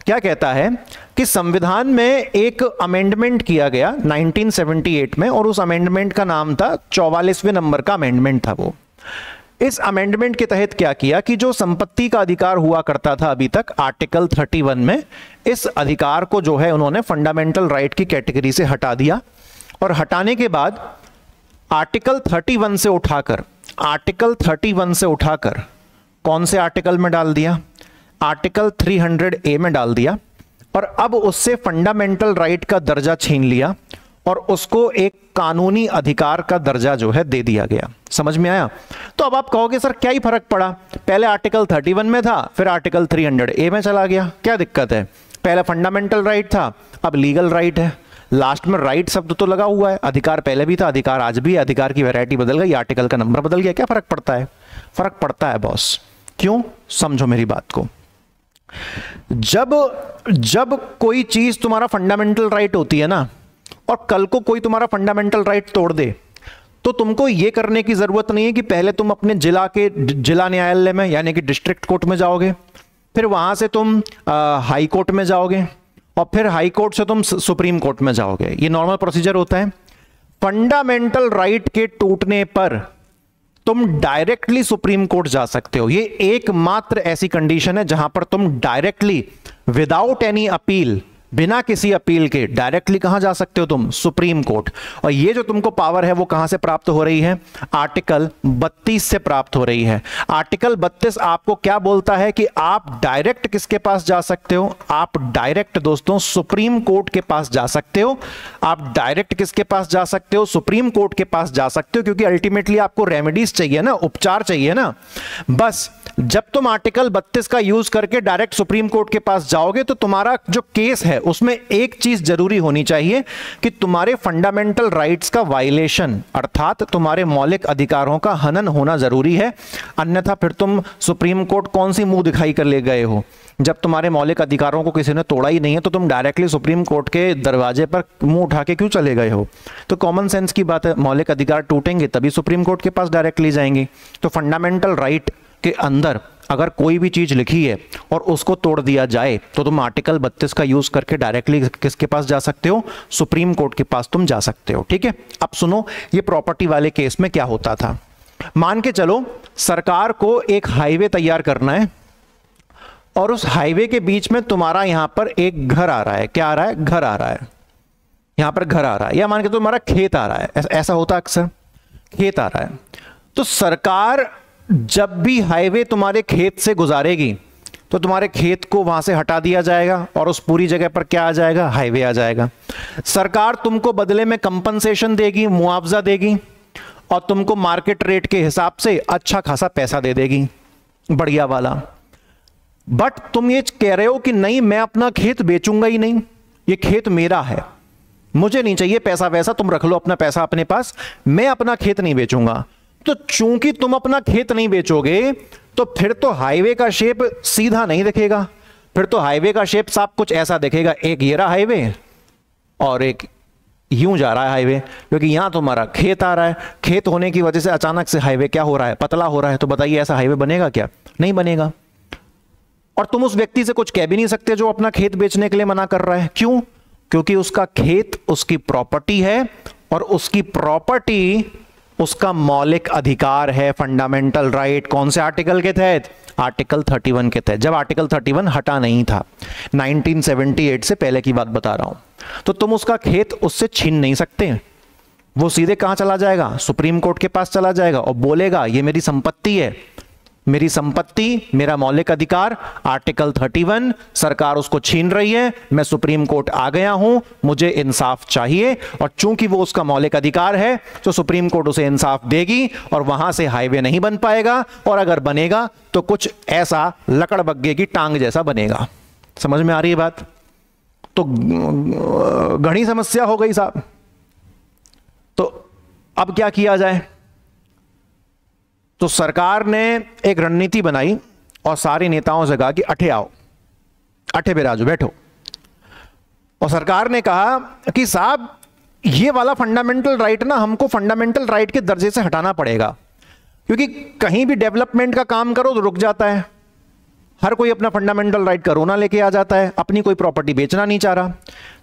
क्या कहता है कि संविधान में एक अमेंडमेंट किया गया 1978 में, और उस अमेंडमेंट का नाम था 44वें नंबर का अमेंडमेंट था वो। इस अमेंडमेंट के तहत क्या किया कि जो संपत्ति का अधिकार हुआ करता था अभी तक आर्टिकल 31 में, इस अधिकार को जो है उन्होंने फंडामेंटल राइट की कैटेगरी से हटा दिया। और हटाने के बाद आर्टिकल 31 से उठाकर कौन से आर्टिकल में डाल दिया? आर्टिकल 300A में डाल दिया। और अब उससे फंडामेंटल राइट का दर्जा छीन लिया और उसको एक कानूनी अधिकार का दर्जा जो है दे दिया गया। समझ में आया? तो अब आप कहोगे सर क्या ही फर्क पड़ा, पहले आर्टिकल 31 में था, फिर आर्टिकल 300A में चला गया, क्या दिक्कत है? पहले फंडामेंटल राइट था, अब लीगल राइट है। लास्ट में राइट शब्द तो लगा हुआ है, अधिकार पहले भी था, अधिकार आज भी है, अधिकार की वैरायटी बदल गई, आर्टिकल का नंबर बदल गया, क्या फर्क पड़ता है? फर्क पड़ता है बॉस। क्यों? समझो मेरी बात को। जब कोई चीज तुम्हारा फंडामेंटल राइट होती है ना, और कल को कोई तुम्हारा फंडामेंटल राइट तोड़ दे, तो तुमको यह करने की जरूरत नहीं है कि पहले तुम अपने जिला न्यायालय में यानी कि डिस्ट्रिक्ट कोर्ट में जाओगे, फिर वहां से तुम हाई कोर्ट में जाओगे, और फिर हाई कोर्ट से तुम सुप्रीम कोर्ट में जाओगे। ये नॉर्मल प्रोसीजर होता है। फंडामेंटल राइट के टूटने पर तुम डायरेक्टली सुप्रीम कोर्ट जा सकते हो। ये एकमात्र ऐसी कंडीशन है जहां पर तुम डायरेक्टली विदाउट एनी अपील, बिना किसी अपील के डायरेक्टली कहां जा सकते हो? तुम सुप्रीम कोर्ट। और ये जो तुमको पावर है वो कहां से प्राप्त हो रही है? आर्टिकल 32 से प्राप्त हो रही है। आर्टिकल 32 आपको क्या बोलता है कि आप डायरेक्ट किसके पास जा सकते हो? आप डायरेक्ट दोस्तों सुप्रीम कोर्ट के पास जा सकते हो। आप डायरेक्ट किसके पास जा सकते हो? सुप्रीम कोर्ट के पास जा सकते हो, क्योंकि अल्टीमेटली आपको रेमेडीज चाहिए ना, उपचार चाहिए ना। बस जब तुम आर्टिकल 32 का यूज करके डायरेक्ट सुप्रीम कोर्ट के पास जाओगे तो तुम्हारा जो केस है उसमें एक चीज जरूरी होनी चाहिए कि तुम्हारे फंडामेंटल राइट्स का वायलेशन, अर्थात तुम्हारे मौलिक अधिकारों का हनन होना जरूरी है। अन्यथा फिर तुम सुप्रीम कोर्ट कौन सी मुंह दिखाई कर ले गए हो? जब तुम्हारे मौलिक अधिकारों को किसी ने तोड़ा ही नहीं है तो तुम डायरेक्टली सुप्रीम कोर्ट के दरवाजे पर मुंह उठा के क्यों चले गए हो? तो कॉमन सेंस की बात है, मौलिक अधिकार टूटेंगे तभी सुप्रीम कोर्ट के पास डायरेक्टली जाएंगे। तो फंडामेंटल राइट के अंदर अगर कोई भी चीज लिखी है और उसको तोड़ दिया जाए तो तुम आर्टिकल 32 का यूज करके डायरेक्टली किसके पास जा सकते हो? सुप्रीम कोर्ट के पास तुम जा सकते हो। ठीक है, अब सुनो ये प्रॉपर्टी वाले केस में क्या होता था। मान के चलो सरकार को एक हाईवे तैयार करना है और उस हाईवे के बीच में तुम्हारा यहां पर एक घर आ रहा है। क्या आ रहा है? घर आ रहा है। यहां पर घर आ रहा है, या मान के तुम्हारा खेत आ रहा है। ऐसा होता है अक्सर, खेत आ रहा है। तो सरकार जब भी हाईवे तुम्हारे खेत से गुजारेगी तो तुम्हारे खेत को वहां से हटा दिया जाएगा और उस पूरी जगह पर क्या आ जाएगा? हाईवे आ जाएगा। सरकार तुमको बदले में कंपनसेशन देगी, मुआवजा देगी, और तुमको मार्केट रेट के हिसाब से अच्छा खासा पैसा दे देगी, बढ़िया वाला। बट तुम ये कह रहे हो कि नहीं, मैं अपना खेत बेचूंगा ही नहीं, ये खेत मेरा है, मुझे नहीं चाहिए पैसा वैसा, तुम रख लो अपना पैसा अपने पास, मैं अपना खेत नहीं बेचूंगा। तो चूंकि तुम अपना खेत नहीं बेचोगे तो फिर तो हाईवे का शेप सीधा नहीं दिखेगा, फिर तो हाईवे का शेप साफ कुछ ऐसा दिखेगा, एक ये रहा हाईवे और एक यूं जा रहा है हाईवे, क्योंकि यहां तुम्हारा खेत आ रहा है। खेत होने की वजह से अचानक से हाईवे क्या हो रहा है? पतला हो रहा है। तो बताइए ऐसा हाईवे बनेगा क्या? नहीं बनेगा। और तुम उस व्यक्ति से कुछ कह भी नहीं सकते जो अपना खेत बेचने के लिए मना कर रहा है। क्यों? क्योंकि उसका खेत उसकी प्रॉपर्टी है और उसकी प्रॉपर्टी उसका मौलिक अधिकार है, फंडामेंटल राइट। कौन से आर्टिकल के तहत? आर्टिकल 31 के तहत, जब आर्टिकल 31 हटा नहीं था। 1978 से पहले की बात बता रहा हूं। तो तुम उसका खेत उससे छीन नहीं सकते। वो सीधे कहां चला जाएगा? सुप्रीम कोर्ट के पास चला जाएगा और बोलेगा ये मेरी संपत्ति है, मेरी संपत्ति, मेरा मौलिक अधिकार, आर्टिकल 31, सरकार उसको छीन रही है, मैं सुप्रीम कोर्ट आ गया हूं, मुझे इंसाफ चाहिए। और चूंकि वो उसका मौलिक अधिकार है तो सुप्रीम कोर्ट उसे इंसाफ देगी और वहां से हाईवे नहीं बन पाएगा, और अगर बनेगा तो कुछ ऐसा लकड़बग्गे की टांग जैसा बनेगा। समझ में आ रही है बात? तो घनी समस्या हो गई साहब। तो अब क्या किया जाए? तो सरकार ने एक रणनीति बनाई और सारे नेताओं से कहा कि अठे आओ, अठे बिराजो, बैठो। और सरकार ने कहा कि साहब ये वाला फंडामेंटल राइट ना हमको फंडामेंटल राइट के दर्जे से हटाना पड़ेगा, क्योंकि कहीं भी डेवलपमेंट का काम करो तो रुक जाता है। हर कोई अपना फंडामेंटल राइट कोरोना लेके आ जाता है, अपनी कोई प्रॉपर्टी बेचना नहीं चाह रहा,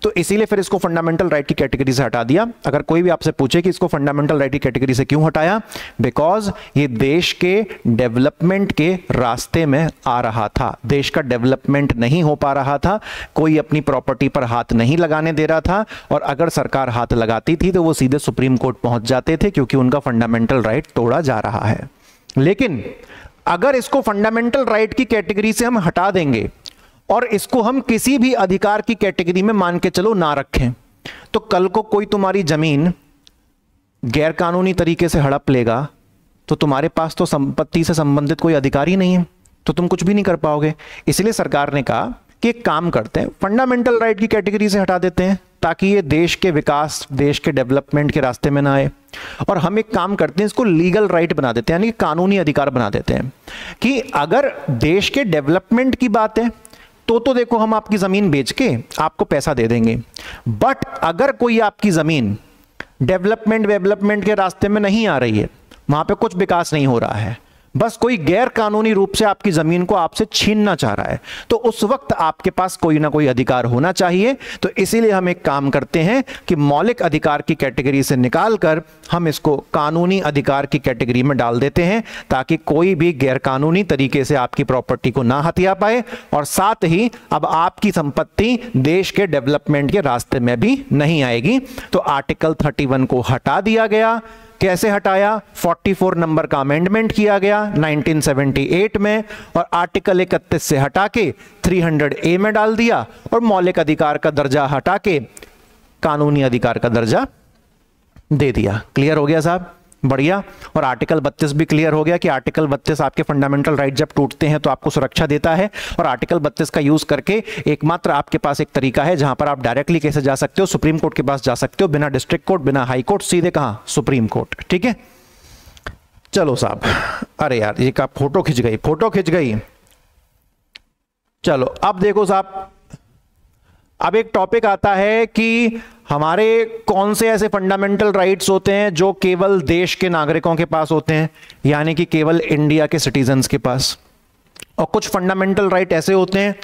तो इसीलिए फिर इसको फंडामेंटल राइट की कैटेगरी से हटा दिया। अगर कोई भी आपसे पूछे कि इसको फंडामेंटल राइट की कैटेगरी से क्यों हटाया, बिकॉज ये देश के डेवलपमेंट के रास्ते में आ रहा था, देश का डेवलपमेंट नहीं हो पा रहा था, कोई अपनी प्रॉपर्टी पर हाथ नहीं लगाने दे रहा था, और अगर सरकार हाथ लगाती थी तो वो सीधे सुप्रीम कोर्ट पहुंच जाते थे, क्योंकि उनका फंडामेंटल राइट तोड़ा जा रहा है। लेकिन अगर इसको फंडामेंटल राइट की कैटेगरी से हम हटा देंगे और इसको हम किसी भी अधिकार की कैटेगरी में मान के चलो ना रखें, तो कल को कोई तुम्हारी जमीन गैर कानूनी तरीके से हड़प लेगा तो तुम्हारे पास तो संपत्ति से संबंधित कोई अधिकार ही नहीं है, तो तुम कुछ भी नहीं कर पाओगे। इसलिए सरकार ने कहा कि एक काम करते हैं, फंडामेंटल राइट की कैटेगरी से हटा देते हैं, ताकि ये देश के विकास, देश के डेवलपमेंट के रास्ते में ना आए, और हम एक काम करते हैं, इसको लीगल राइट बना देते हैं, यानी कानूनी अधिकार बना देते हैं कि अगर देश के डेवलपमेंट की बात है तो देखो हम आपकी जमीन बेच के आपको पैसा दे देंगे, बट अगर कोई आपकी जमीन डेवलपमेंट के रास्ते में नहीं आ रही है, वहां पे कुछ विकास नहीं हो रहा है, बस कोई गैर कानूनी रूप से आपकी जमीन को आपसे छीनना चाह रहा है, तो उस वक्त आपके पास कोई ना कोई अधिकार होना चाहिए। तो इसीलिए हम एक काम करते हैं कि मौलिक अधिकार की कैटेगरी से निकालकर हम इसको कानूनी अधिकार की कैटेगरी में डाल देते हैं, ताकि कोई भी गैर कानूनी तरीके से आपकी प्रॉपर्टी को ना हथिया पाए, और साथ ही अब आपकी संपत्ति देश के डेवलपमेंट के रास्ते में भी नहीं आएगी। तो आर्टिकल 31 को हटा दिया गया। कैसे हटाया? 44 नंबर का अमेंडमेंट किया गया 1978 में, और आर्टिकल 31 से हटा के 300A में डाल दिया, और मौलिक अधिकार का दर्जा हटा के कानूनी अधिकार का दर्जा दे दिया। क्लियर हो गया साहब? बढ़िया। और आर्टिकल 32 भी क्लियर हो गया कि आर्टिकल 32 आपके फंडामेंटल राइट जब टूटते हैं तो आपको सुरक्षा देता है, और आर्टिकल 32 का यूज करके एकमात्र आपके पास एक तरीका है जहां पर आप डायरेक्टली कैसे जा सकते हो, सुप्रीम कोर्ट के पास जा सकते हो, बिना डिस्ट्रिक्ट कोर्ट, बिना हाई कोर्ट, सीधे कहां? Supreme court. ठीक है, चलो साहब। अरे यार ये का फोटो खिंच गई, फोटो खिंच गई। चलो अब देखो साहब, अब एक टॉपिक आता है कि हमारे कौन से ऐसे फंडामेंटल राइट्स होते हैं जो केवल देश के नागरिकों के पास होते हैं, यानी कि केवल इंडिया के सिटीजन्स के पास, और कुछ फंडामेंटल राइट ऐसे होते हैं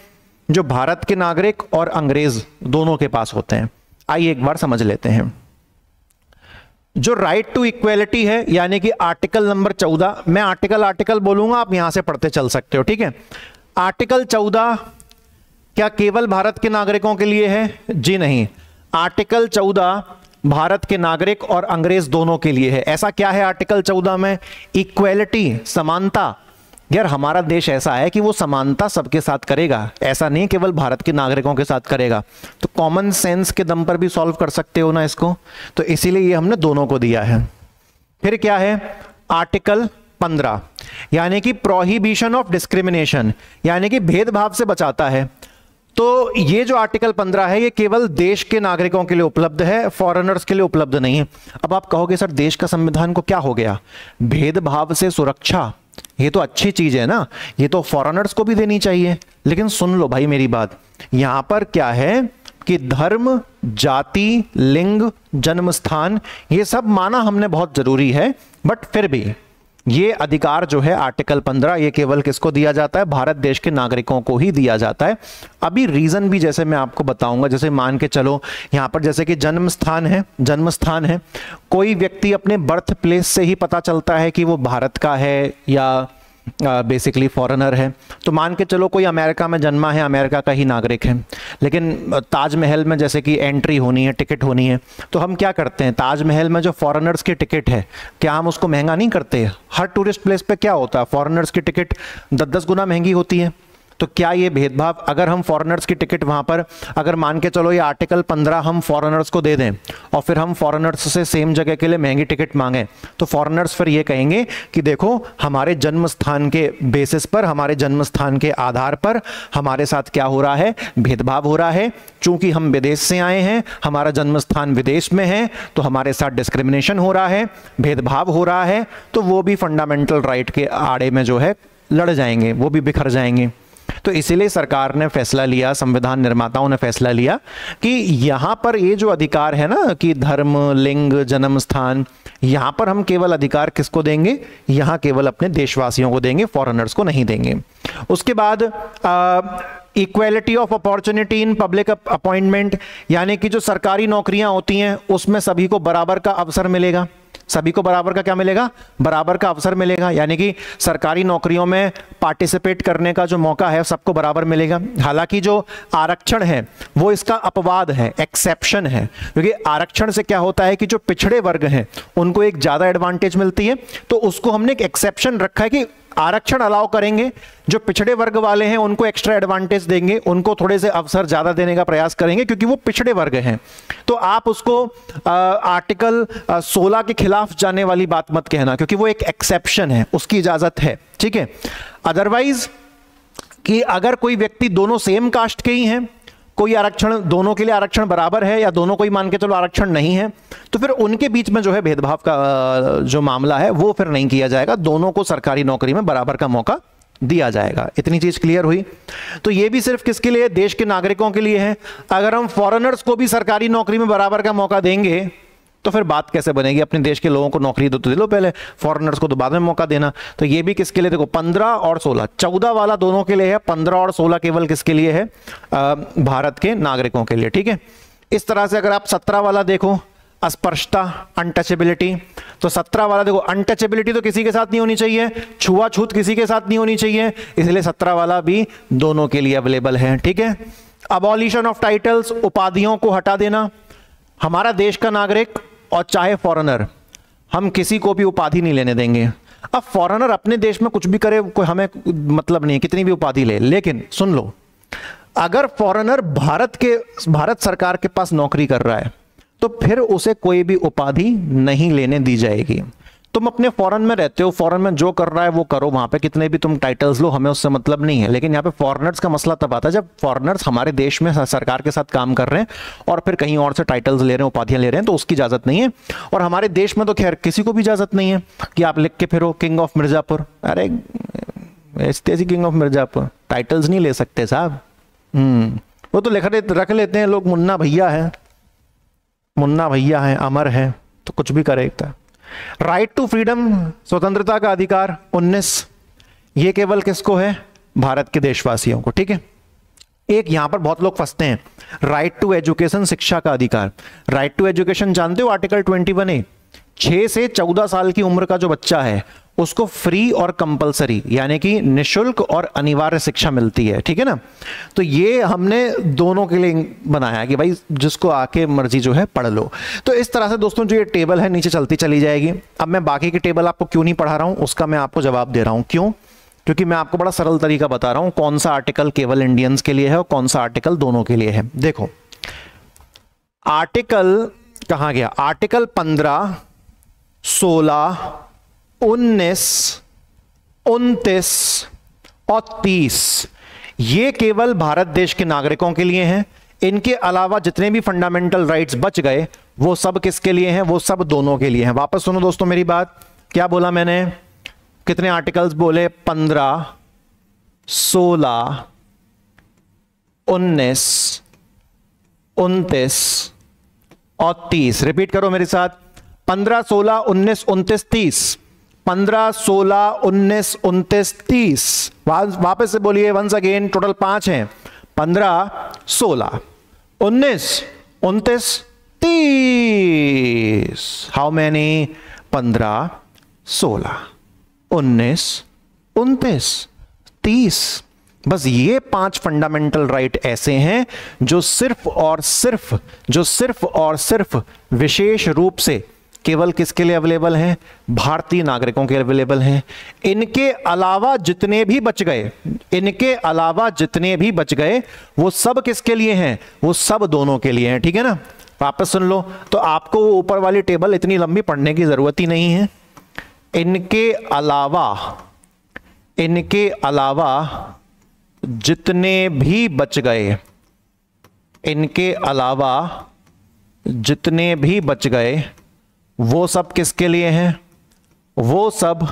जो भारत के नागरिक और अंग्रेज दोनों के पास होते हैं। आइए एक बार समझ लेते हैं। जो राइट टू इक्वेलिटी है, यानी कि आर्टिकल नंबर 14, मैं आर्टिकल बोलूंगा, आप यहां से पढ़ते चल सकते हो। ठीक है, आर्टिकल 14 क्या केवल भारत के नागरिकों के लिए है? जी नहीं, आर्टिकल 14 भारत के नागरिक और अंग्रेज दोनों के लिए है। ऐसा क्या है आर्टिकल 14 में? इक्वेलिटी, समानता। यार हमारा देश ऐसा है कि वो समानता सबके साथ करेगा, ऐसा नहीं केवल भारत के नागरिकों के साथ करेगा। तो कॉमन सेंस के दम पर भी सॉल्व कर सकते हो ना इसको, तो इसीलिए ये हमने दोनों को दिया है। फिर क्या है? आर्टिकल 15, यानी कि प्रोहिबिशन ऑफ डिस्क्रिमिनेशन, यानी कि भेदभाव से बचाता है। तो ये जो आर्टिकल 15 है ये केवल देश के नागरिकों के लिए उपलब्ध है, फॉरेनर्स के लिए उपलब्ध नहीं है। अब आप कहोगे सर देश का संविधान को क्या हो गया? भेदभाव से सुरक्षा, ये तो अच्छी चीज है ना, ये तो फॉरेनर्स को भी देनी चाहिए। लेकिन सुन लो भाई मेरी बात, यहां पर क्या है कि धर्म, जाति, लिंग, जन्म स्थान, ये सब माना हमने बहुत जरूरी है, बट फिर भी ये अधिकार जो है आर्टिकल 15 ये केवल किसको दिया जाता है? भारत देश के नागरिकों को ही दिया जाता है। अभी रीजन भी जैसे मैं आपको बताऊंगा, जैसे मान के चलो यहां पर जैसे कि जन्म स्थान है, कोई व्यक्ति अपने बर्थ प्लेस से ही पता चलता है कि वो भारत का है या बेसिकली फॉरेनर है। तो मान के चलो कोई अमेरिका में जन्मा है, अमेरिका का ही नागरिक है, लेकिन ताजमहल में जैसे कि एंट्री होनी है, टिकट होनी है, तो हम क्या करते हैं? ताजमहल में जो फॉरेनर्स की टिकट है, क्या हम उसको महंगा नहीं करते? हर टूरिस्ट प्लेस पे क्या होता है? फॉरेनर्स की टिकट 10-10 गुना महंगी होती है। तो क्या ये भेदभाव? अगर हम फॉरेनर्स की टिकट वहां पर, अगर मान के चलो ये आर्टिकल 15 हम फॉरेनर्स को दे दें और फिर हम फॉरेनर्स से सेम जगह के लिए महंगी टिकट मांगें, तो फॉरेनर्स फिर ये कहेंगे कि देखो हमारे जन्म स्थान के बेसिस पर, हमारे जन्म स्थान के आधार पर हमारे साथ क्या हो रहा है? भेदभाव हो रहा है। चूंकि हम विदेश से आए हैं, हमारा जन्म स्थान विदेश में है, तो हमारे साथ डिस्क्रिमिनेशन हो रहा है, भेदभाव हो रहा है। तो वो भी फंडामेंटल राइट के आड़े में जो है लड़ जाएंगे, वो भी बिखर जाएंगे। तो इसीलिए सरकार ने फैसला लिया, संविधान निर्माताओं ने फैसला लिया कि यहां पर ये जो अधिकार है ना कि धर्म, लिंग, जन्म स्थान, यहां पर हम केवल अधिकार किसको देंगे, यहां केवल अपने देशवासियों को देंगे, फॉरेनर्स को नहीं देंगे। उसके बाद equality of opportunity in public appointment, यानी कि जो सरकारी नौकरियां होती हैं उसमें सभी को बराबर का अवसर मिलेगा। सभी को बराबर का क्या मिलेगा, बराबर का अवसर मिलेगा, यानी कि सरकारी नौकरियों में पार्टिसिपेट करने का जो मौका है सबको बराबर मिलेगा। हालांकि जो आरक्षण है वो इसका अपवाद है, एक्सेप्शन है, क्योंकि आरक्षण से क्या होता है कि जो पिछड़े वर्ग हैं उनको एक ज्यादा एडवांटेज मिलती है, तो उसको हमने एक एक्सेप्शन रखा है कि आरक्षण अलाउ करेंगे, जो पिछड़े वर्ग वाले हैं उनको एक्स्ट्रा एडवांटेज देंगे, उनको थोड़े से अवसर ज्यादा देने का प्रयास करेंगे क्योंकि वो पिछड़े वर्ग हैं। तो आप उसको आर्टिकल 16 के खिलाफ जाने वाली बात मत कहना, क्योंकि वो एक एक्सेप्शन है, उसकी इजाजत है, ठीक है। अदरवाइज कि अगर कोई व्यक्ति दोनों सेम कास्ट के ही हैं, कोई आरक्षण, दोनों के लिए आरक्षण बराबर है या दोनों कोई मान के चलो आरक्षण नहीं है, तो फिर उनके बीच में जो है भेदभाव का जो मामला है वो फिर नहीं किया जाएगा, दोनों को सरकारी नौकरी में बराबर का मौका दिया जाएगा। इतनी चीज क्लियर हुई। तो ये भी सिर्फ किसके लिए, देश के नागरिकों के लिए है। अगर हम फॉरेनर्स को भी सरकारी नौकरी में बराबर का मौका देंगे तो फिर बात कैसे बनेगी, अपने देश के लोगों को नौकरी तो दे लो पहले, फॉरेनर्स को तो बाद में मौका देना। तो ये भी किसके लिए, देखो 15 और 16, 14 वाला दोनों के लिए है, 15 और 16 केवल किसके लिए है, भारत के नागरिकों के लिए, ठीक है। इस तरह से अगर आप 17 वाला देखो, अस्पृश्यता, अनटचेबिलिटी, तो 17 वाला देखो, अनटचेबिलिटी तो किसी के साथ नहीं होनी चाहिए, छुआछूत किसी के साथ नहीं होनी चाहिए, इसलिए 17 वाला भी दोनों के लिए अवेलेबल है, ठीक है। अबॉलिशन ऑफ टाइटल्स, उपाधियों को हटा देना। हमारा देश का नागरिक और चाहे फॉरेनर, हम किसी को भी उपाधि नहीं लेने देंगे। अब फॉरेनर अपने देश में कुछ भी करे, कोई हमें मतलब नहीं, कितनी भी उपाधि ले, लेकिन सुन लो, अगर फॉरेनर भारत सरकार के पास नौकरी कर रहा है तो फिर उसे कोई भी उपाधि नहीं लेने दी जाएगी। तुम अपने फॉरेन में रहते हो, फॉरेन में जो कर रहा है वो करो, वहां पे कितने भी तुम टाइटल्स लो, हमें उससे मतलब नहीं है। लेकिन यहाँ पे फॉरेनर्स का मसला तब आता है जब फॉरेनर्स हमारे देश में सरकार के साथ काम कर रहे हैं और फिर कहीं और से टाइटल्स ले रहे हैं, उपाधियां ले रहे हैं, तो उसकी इजाजत नहीं है। और हमारे देश में तो खैर किसी को भी इजाजत नहीं है कि आप लिख के फिरो किंग ऑफ मिर्जापुर, अरे ऐसी किंग ऑफ मिर्जापुर, टाइटल्स नहीं ले सकते साहब। वो तो रख लेते हैं लोग, मुन्ना भैया है, मुन्ना भैया है, अमर है, तो कुछ भी करेगा। राइट टू फ्रीडम, स्वतंत्रता का अधिकार 19, ये केवल किसको है, भारत के देशवासियों को, ठीक है। एक यहां पर बहुत लोग फंसते हैं, राइट टू एजुकेशन, शिक्षा का अधिकार। राइट टू एजुकेशन जानते हो, आर्टिकल 21A, 6 से 14 साल की उम्र का जो बच्चा है उसको फ्री और कंपलसरी यानी कि निशुल्क और अनिवार्य शिक्षा मिलती है, ठीक है ना। तो ये हमने दोनों के लिए बनाया कि भाई जिसको आके मर्जी जो है पढ़ लो। तो इस तरह से दोस्तों जो ये टेबल है नीचे चलती चली जाएगी। अब मैं बाकी की टेबल आपको क्यों नहीं पढ़ा रहा हूं, उसका मैं आपको जवाब दे रहा हूं। क्यों? क्योंकि मैं आपको बड़ा सरल तरीका बता रहा हूं कौन सा आर्टिकल केवल इंडियंस के लिए है और कौन सा आर्टिकल दोनों के लिए है। देखो आर्टिकल कहां गया, आर्टिकल 15, 16, 19, 29 और 30 ये केवल भारत देश के नागरिकों के लिए हैं। इनके अलावा जितने भी फंडामेंटल राइट्स बच गए वो सब किसके लिए हैं, वो सब दोनों के लिए हैं। वापस सुनो दोस्तों मेरी बात, क्या बोला मैंने, कितने आर्टिकल्स बोले, 15, 16, 19, 29 और 30। रिपीट करो मेरे साथ, 15, 16, 19, 29, 30। 15, 16, 19, 29, 30। वापस से बोलिए वंस अगेन, टोटल 5 हैं, 15, 16, 19, 29, 30। How many, 15, 16, 19, 29, 30। बस ये 5 फंडामेंटल राइट ऐसे हैं जो सिर्फ और सिर्फ विशेष रूप से केवल किसके लिए अवेलेबल हैं, भारतीय नागरिकों के लिए अवेलेबल हैं। इनके अलावा जितने भी बच गए वो सब किसके लिए हैं, वो सब दोनों के लिए हैं, ठीक है ना। वापस सुन लो, तो आपको ऊपर वाली टेबल इतनी लंबी पढ़ने की जरूरत ही नहीं है। इनके अलावा जितने भी बच गए वो सब किसके लिए हैं, वो सब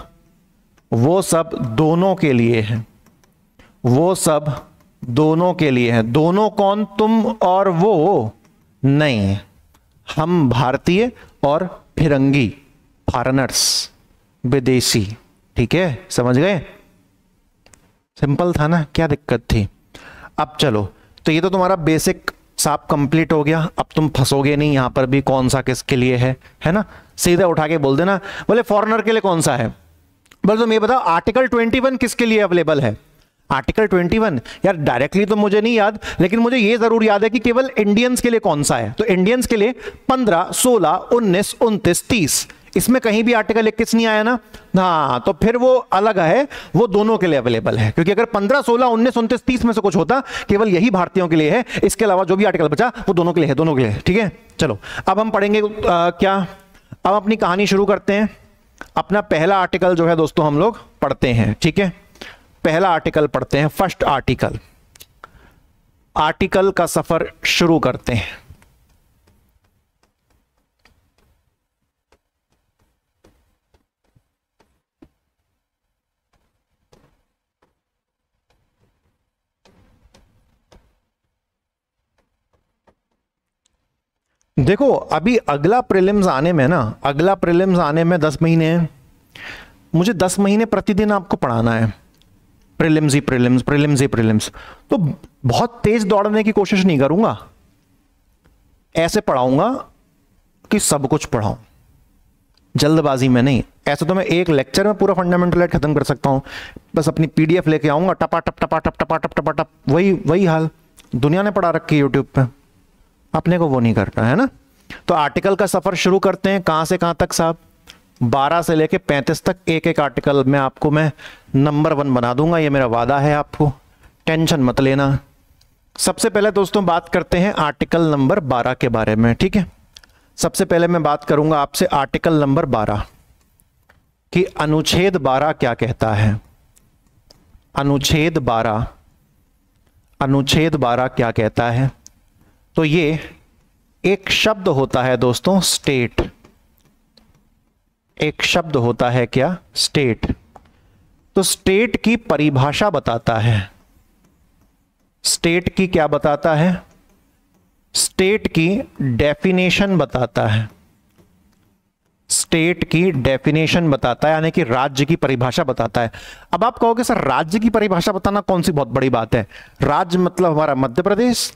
दोनों के लिए हैं, वो सब दोनों के लिए है। दोनों कौन? तुम और वो नहीं, हम भारतीय और फिरंगी, फॉरेनर्स, विदेशी। ठीक है, समझ गए? सिंपल था ना, क्या दिक्कत थी? अब चलो, तो ये तो तुम्हारा बेसिक साफ कंप्लीट हो गया। अब तुम फंसोगे नहीं यहां पर भी कौन सा किसके लिए है ना? सीधे उठा के बोल देना, बोले फॉरेनर के लिए कौन सा है। बोले तुम ये बताओ आर्टिकल 21 किसके लिए अवेलेबल है? आर्टिकल 21 यार डायरेक्टली तो मुझे नहीं याद, लेकिन मुझे ये जरूर याद है कि केवल इंडियंस के लिए कौन सा है। तो इंडियंस के लिए 15, 16, 19, 29, 30, इसमें कहीं भी आर्टिकल 21 नहीं आया ना। हाँ, तो फिर वो अलग है, वो दोनों के लिए अवेलेबल है। क्योंकि अगर 15, 16, 19, 29, 30 में से कुछ होता, केवल यही भारतीयों के लिए है, इसके अलावा जो भी आर्टिकल बचा वो दोनों के लिए है, दोनों के लिए है। ठीक है, चलो अब हम पढ़ेंगे क्या, अब अपनी कहानी शुरू करते हैं। अपना पहला आर्टिकल जो है दोस्तों हम लोग पढ़ते हैं। ठीक है, पहला आर्टिकल पढ़ते हैं, फर्स्ट आर्टिकल। आर्टिकल का सफर शुरू करते हैं। देखो अभी अगला प्रीलिम्स आने में ना, अगला प्रीलिम्स आने में 10 महीने हैं। मुझे 10 महीने प्रतिदिन आपको पढ़ाना है, प्रीलिम्स ही प्रीलिम्स, प्रीलिम्स ही प्रीलिम्स। तो बहुत तेज दौड़ने की कोशिश नहीं करूंगा, ऐसे पढ़ाऊंगा कि सब कुछ पढ़ाऊं, जल्दबाजी में नहीं। ऐसे तो मैं एक लेक्चर में पूरा फंडामेंटल खत्म कर सकता हूं, बस अपनी पीडीएफ लेके आऊंगा, टपा टप टपा टप टपा टप टपा टप, वही हाल दुनिया ने पढ़ा रखी है यूट्यूब पे, अपने को वो नहीं करना है ना। तो आर्टिकल का सफर शुरू करते हैं। कहां से कहां तक साहब? 12 से लेके 35 तक एक एक आर्टिकल में आपको मैं नंबर 1 बना दूंगा, ये मेरा वादा है, आपको टेंशन मत लेना। सबसे पहले दोस्तों बात करते हैं आर्टिकल नंबर 12 के बारे में। ठीक है, सबसे पहले मैं बात करूंगा आपसे आर्टिकल नंबर 12 कि अनुच्छेद 12 क्या कहता है। अनुच्छेद 12, अनुच्छेद 12 क्या कहता है? तो ये एक शब्द होता है दोस्तों, स्टेट। एक शब्द होता है क्या? स्टेट। तो स्टेट की परिभाषा बताता है। स्टेट की क्या बताता है? स्टेट की डेफिनेशन बताता है। स्टेट की डेफिनेशन बताता है, यानी कि राज्य की परिभाषा बताता है। अब आप कहोगे सर राज्य की परिभाषा बताना कौन सी बहुत बड़ी बात है? राज्य मतलब हमारा मध्य प्रदेश,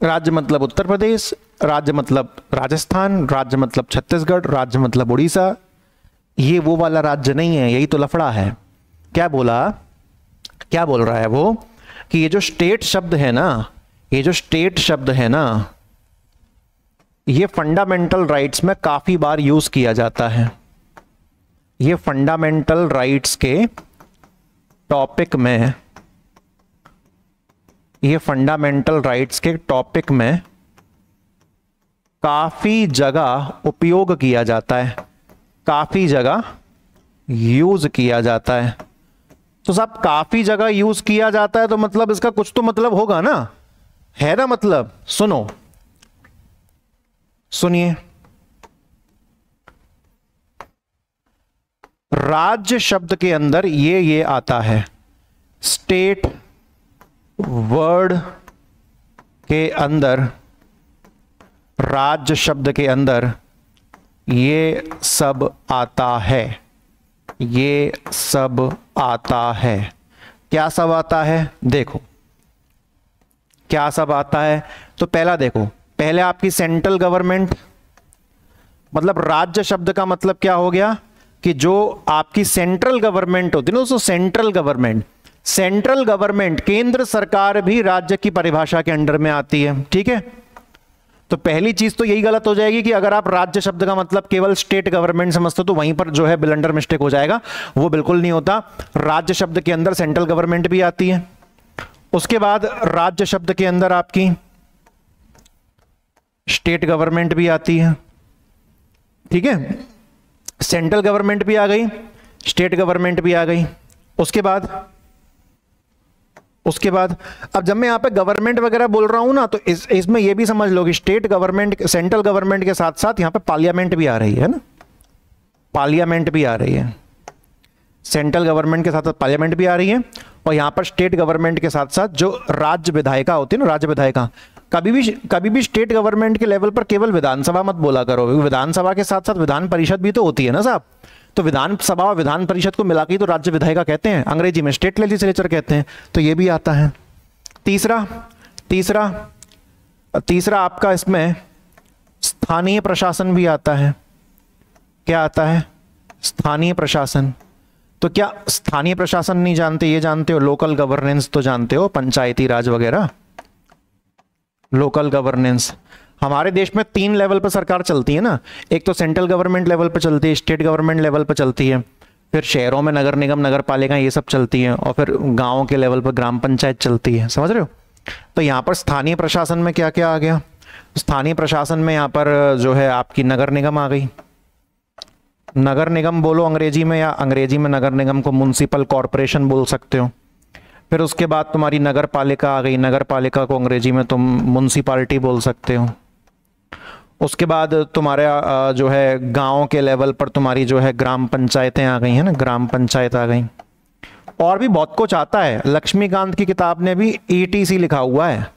राज्य मतलब उत्तर प्रदेश, राज्य मतलब राजस्थान, राज्य मतलब छत्तीसगढ़, राज्य मतलब उड़ीसा। ये वो वाला राज्य नहीं है, यही तो लफड़ा है। क्या बोला, क्या बोल रहा है वो कि ये जो स्टेट शब्द है ना, ये जो स्टेट शब्द है ना, ये फंडामेंटल राइट्स में काफी बार यूज किया जाता है। ये फंडामेंटल राइट्स के टॉपिक में, ये फंडामेंटल राइट्स के टॉपिक में काफी जगह उपयोग किया जाता है, काफी जगह यूज किया जाता है। तो साहब काफी जगह यूज किया जाता है तो मतलब इसका कुछ तो मतलब होगा ना, है ना? मतलब सुनो, सुनिए, राज्य शब्द के अंदर ये आता है। स्टेट वर्ड के अंदर, राज्य शब्द के अंदर ये सब आता है, ये सब आता है। क्या सब आता है? देखो क्या सब आता है। तो पहला देखो, पहले आपकी सेंट्रल गवर्नमेंट, मतलब राज्य शब्द का मतलब क्या हो गया कि जो आपकी सेंट्रल गवर्नमेंट होती है ना, तो सेंट्रल गवर्नमेंट, सेंट्रल गवर्नमेंट केंद्र सरकार भी राज्य की परिभाषा के अंडर में आती है। ठीक है, तो पहली चीज तो यही गलत हो जाएगी कि अगर आप राज्य शब्द का मतलब केवल स्टेट गवर्नमेंट समझते हो तो वहीं पर जो है ब्लंडर मिस्टेक हो जाएगा। वो बिल्कुल नहीं होता। राज्य शब्द के अंदर सेंट्रल गवर्नमेंट भी आती है। उसके बाद राज्य शब्द के अंदर आपकी स्टेट गवर्नमेंट भी आती है। ठीक है, सेंट्रल गवर्नमेंट भी आ गई, स्टेट गवर्नमेंट भी आ गई। उसके बाद अब जब मैं यहां पे गवर्नमेंट वगैरह बोल रहा हूं ना, तो इसमें यह भी समझ लो कि स्टेट गवर्नमेंट, सेंट्रल गवर्नमेंट के साथ साथ यहां पे पार्लियामेंट भी आ रही है ना, पार्लियामेंट भी आ रही है। सेंट्रल गवर्नमेंट के साथ साथ पार्लियामेंट भी आ रही है। और यहां पर स्टेट गवर्नमेंट के साथ साथ जो राज्य विधायिका होती है ना, राज्य विधायिका, कभी भी स्टेट गवर्नमेंट के लेवल पर केवल विधानसभा मत बोला करो, विधानसभा के साथ साथ विधान परिषद भी तो होती है ना साहब। तो विधानसभा और विधान परिषद को मिलाकर ही तो राज्य विधायिका कहते हैं, अंग्रेजी में स्टेट लेजिस्लेचर कहते हैं, तो ये भी आता है। तीसरा आपका इसमें स्थानीय प्रशासन भी आता है। क्या आता है? स्थानीय प्रशासन। तो क्या स्थानीय प्रशासन नहीं जानते? ये जानते हो, लोकल गवर्नेंस तो जानते हो, पंचायती राज वगैरह, लोकल गवर्नेंस। हमारे देश में 3 लेवल पर सरकार चलती है ना, एक तो सेंट्रल गवर्नमेंट लेवल पर चलती है, स्टेट गवर्नमेंट लेवल पर चलती है, फिर शहरों में नगर निगम, नगर पालिका ये सब चलती है, और फिर गाँव के लेवल पर ग्राम पंचायत चलती है। समझ रहे हो? तो यहाँ पर स्थानीय प्रशासन में क्या क्या आ गया? स्थानीय प्रशासन में यहाँ पर जो है आपकी नगर निगम आ गई। नगर निगम बोलो अंग्रेजी में, या अंग्रेजी में नगर निगम को म्युनिसिपल कॉरपोरेशन बोल सकते हो। फिर उसके बाद तुम्हारी नगर पालिका आ गई, नगर पालिका को अंग्रेजी में तुम म्युनिसिपैलिटी बोल सकते हो। उसके बाद तुम्हारा जो है गांव के लेवल पर तुम्हारी जो है ग्राम पंचायतें आ गई हैं ना, ग्राम पंचायत आ गई। और भी बहुत कुछ आता है। लक्ष्मीकांत की किताब ने भी ETC लिखा हुआ है,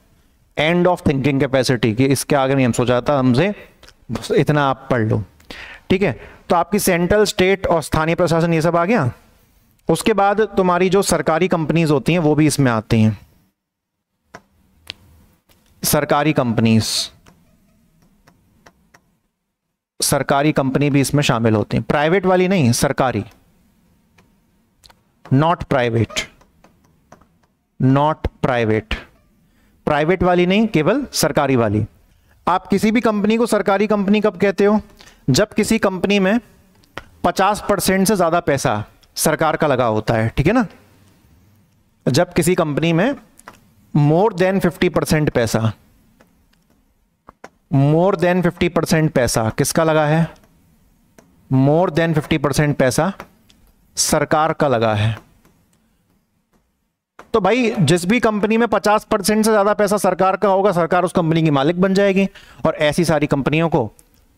एंड ऑफ थिंकिंग कैपेसिटी, कि इसके आगे नहीं हम सोचा था, हमसे इतना आप पढ़ लो। ठीक है, तो आपकी सेंट्रल, स्टेट और स्थानीय प्रशासन ये सब आ गया। उसके बाद तुम्हारी जो सरकारी कंपनीज होती हैं वो भी इसमें आती हैं। सरकारी कंपनी भी इसमें शामिल होती हैं, प्राइवेट वाली नहीं, सरकारी, नॉट प्राइवेट, प्राइवेट वाली नहीं, केवल सरकारी वाली। आप किसी भी कंपनी को सरकारी कंपनी कब कहते हो? जब किसी कंपनी में 50% से ज्यादा पैसा सरकार का लगा होता है। ठीक है ना? जब किसी कंपनी में मोर देन 50% पैसा, मोर देन 50% पैसा किसका लगा है? मोर देन 50% पैसा सरकार का लगा है। तो भाई जिस भी कंपनी में 50% से ज्यादा पैसा सरकार का होगा, सरकार उस कंपनी की मालिक बन जाएगी, और ऐसी सारी कंपनियों को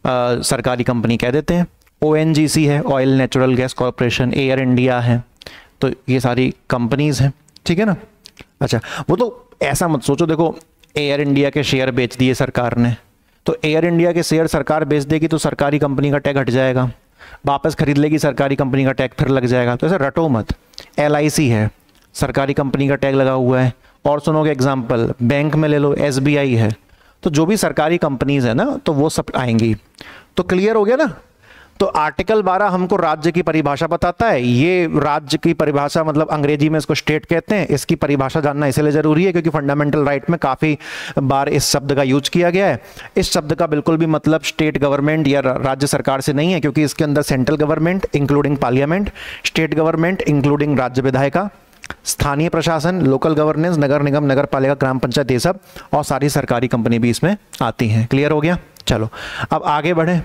सरकारी कंपनी कह देते हैं। ONGC है, oil natural gas corporation, air India है, तो ये सारी कंपनीज हैं। ठीक है ना? अच्छा, वो तो ऐसा मत सोचो, देखो एयर इंडिया के शेयर बेच दिए सरकार ने, तो एयर इंडिया के शेयर सरकार बेच देगी तो सरकारी कंपनी का टैग हट जाएगा, वापस खरीद लेगी सरकारी कंपनी का टैग फिर लग जाएगा। तो ऐसे रटो मत। LIC है, सरकारी कंपनी का टैग लगा हुआ है। और सुनोगे एग्जाम्पल, बैंक में ले लो, SBI है, तो जो भी सरकारी कंपनीज है ना, तो वो सब आएंगी। तो क्लियर हो गया ना? तो आर्टिकल 12 हमको राज्य की परिभाषा बताता है। ये राज्य की परिभाषा मतलब अंग्रेजी में इसको स्टेट कहते हैं। इसकी परिभाषा जानना इसलिए जरूरी है क्योंकि फंडामेंटल राइट में काफी बार इस शब्द का यूज किया गया है। इस शब्द का बिल्कुल भी मतलब स्टेट गवर्नमेंट या राज्य सरकार से नहीं है, क्योंकि इसके अंदर central government including parliament, state government including राज्य विधायिका, स्थानीय प्रशासन, लोकल गवर्नेंस, नगर निगम, नगर पालिका, ग्राम पंचायत, ये सब, और सारी सरकारी कंपनी भी इसमें आती हैं। क्लियर हो गया? चलो अब आगे बढ़े।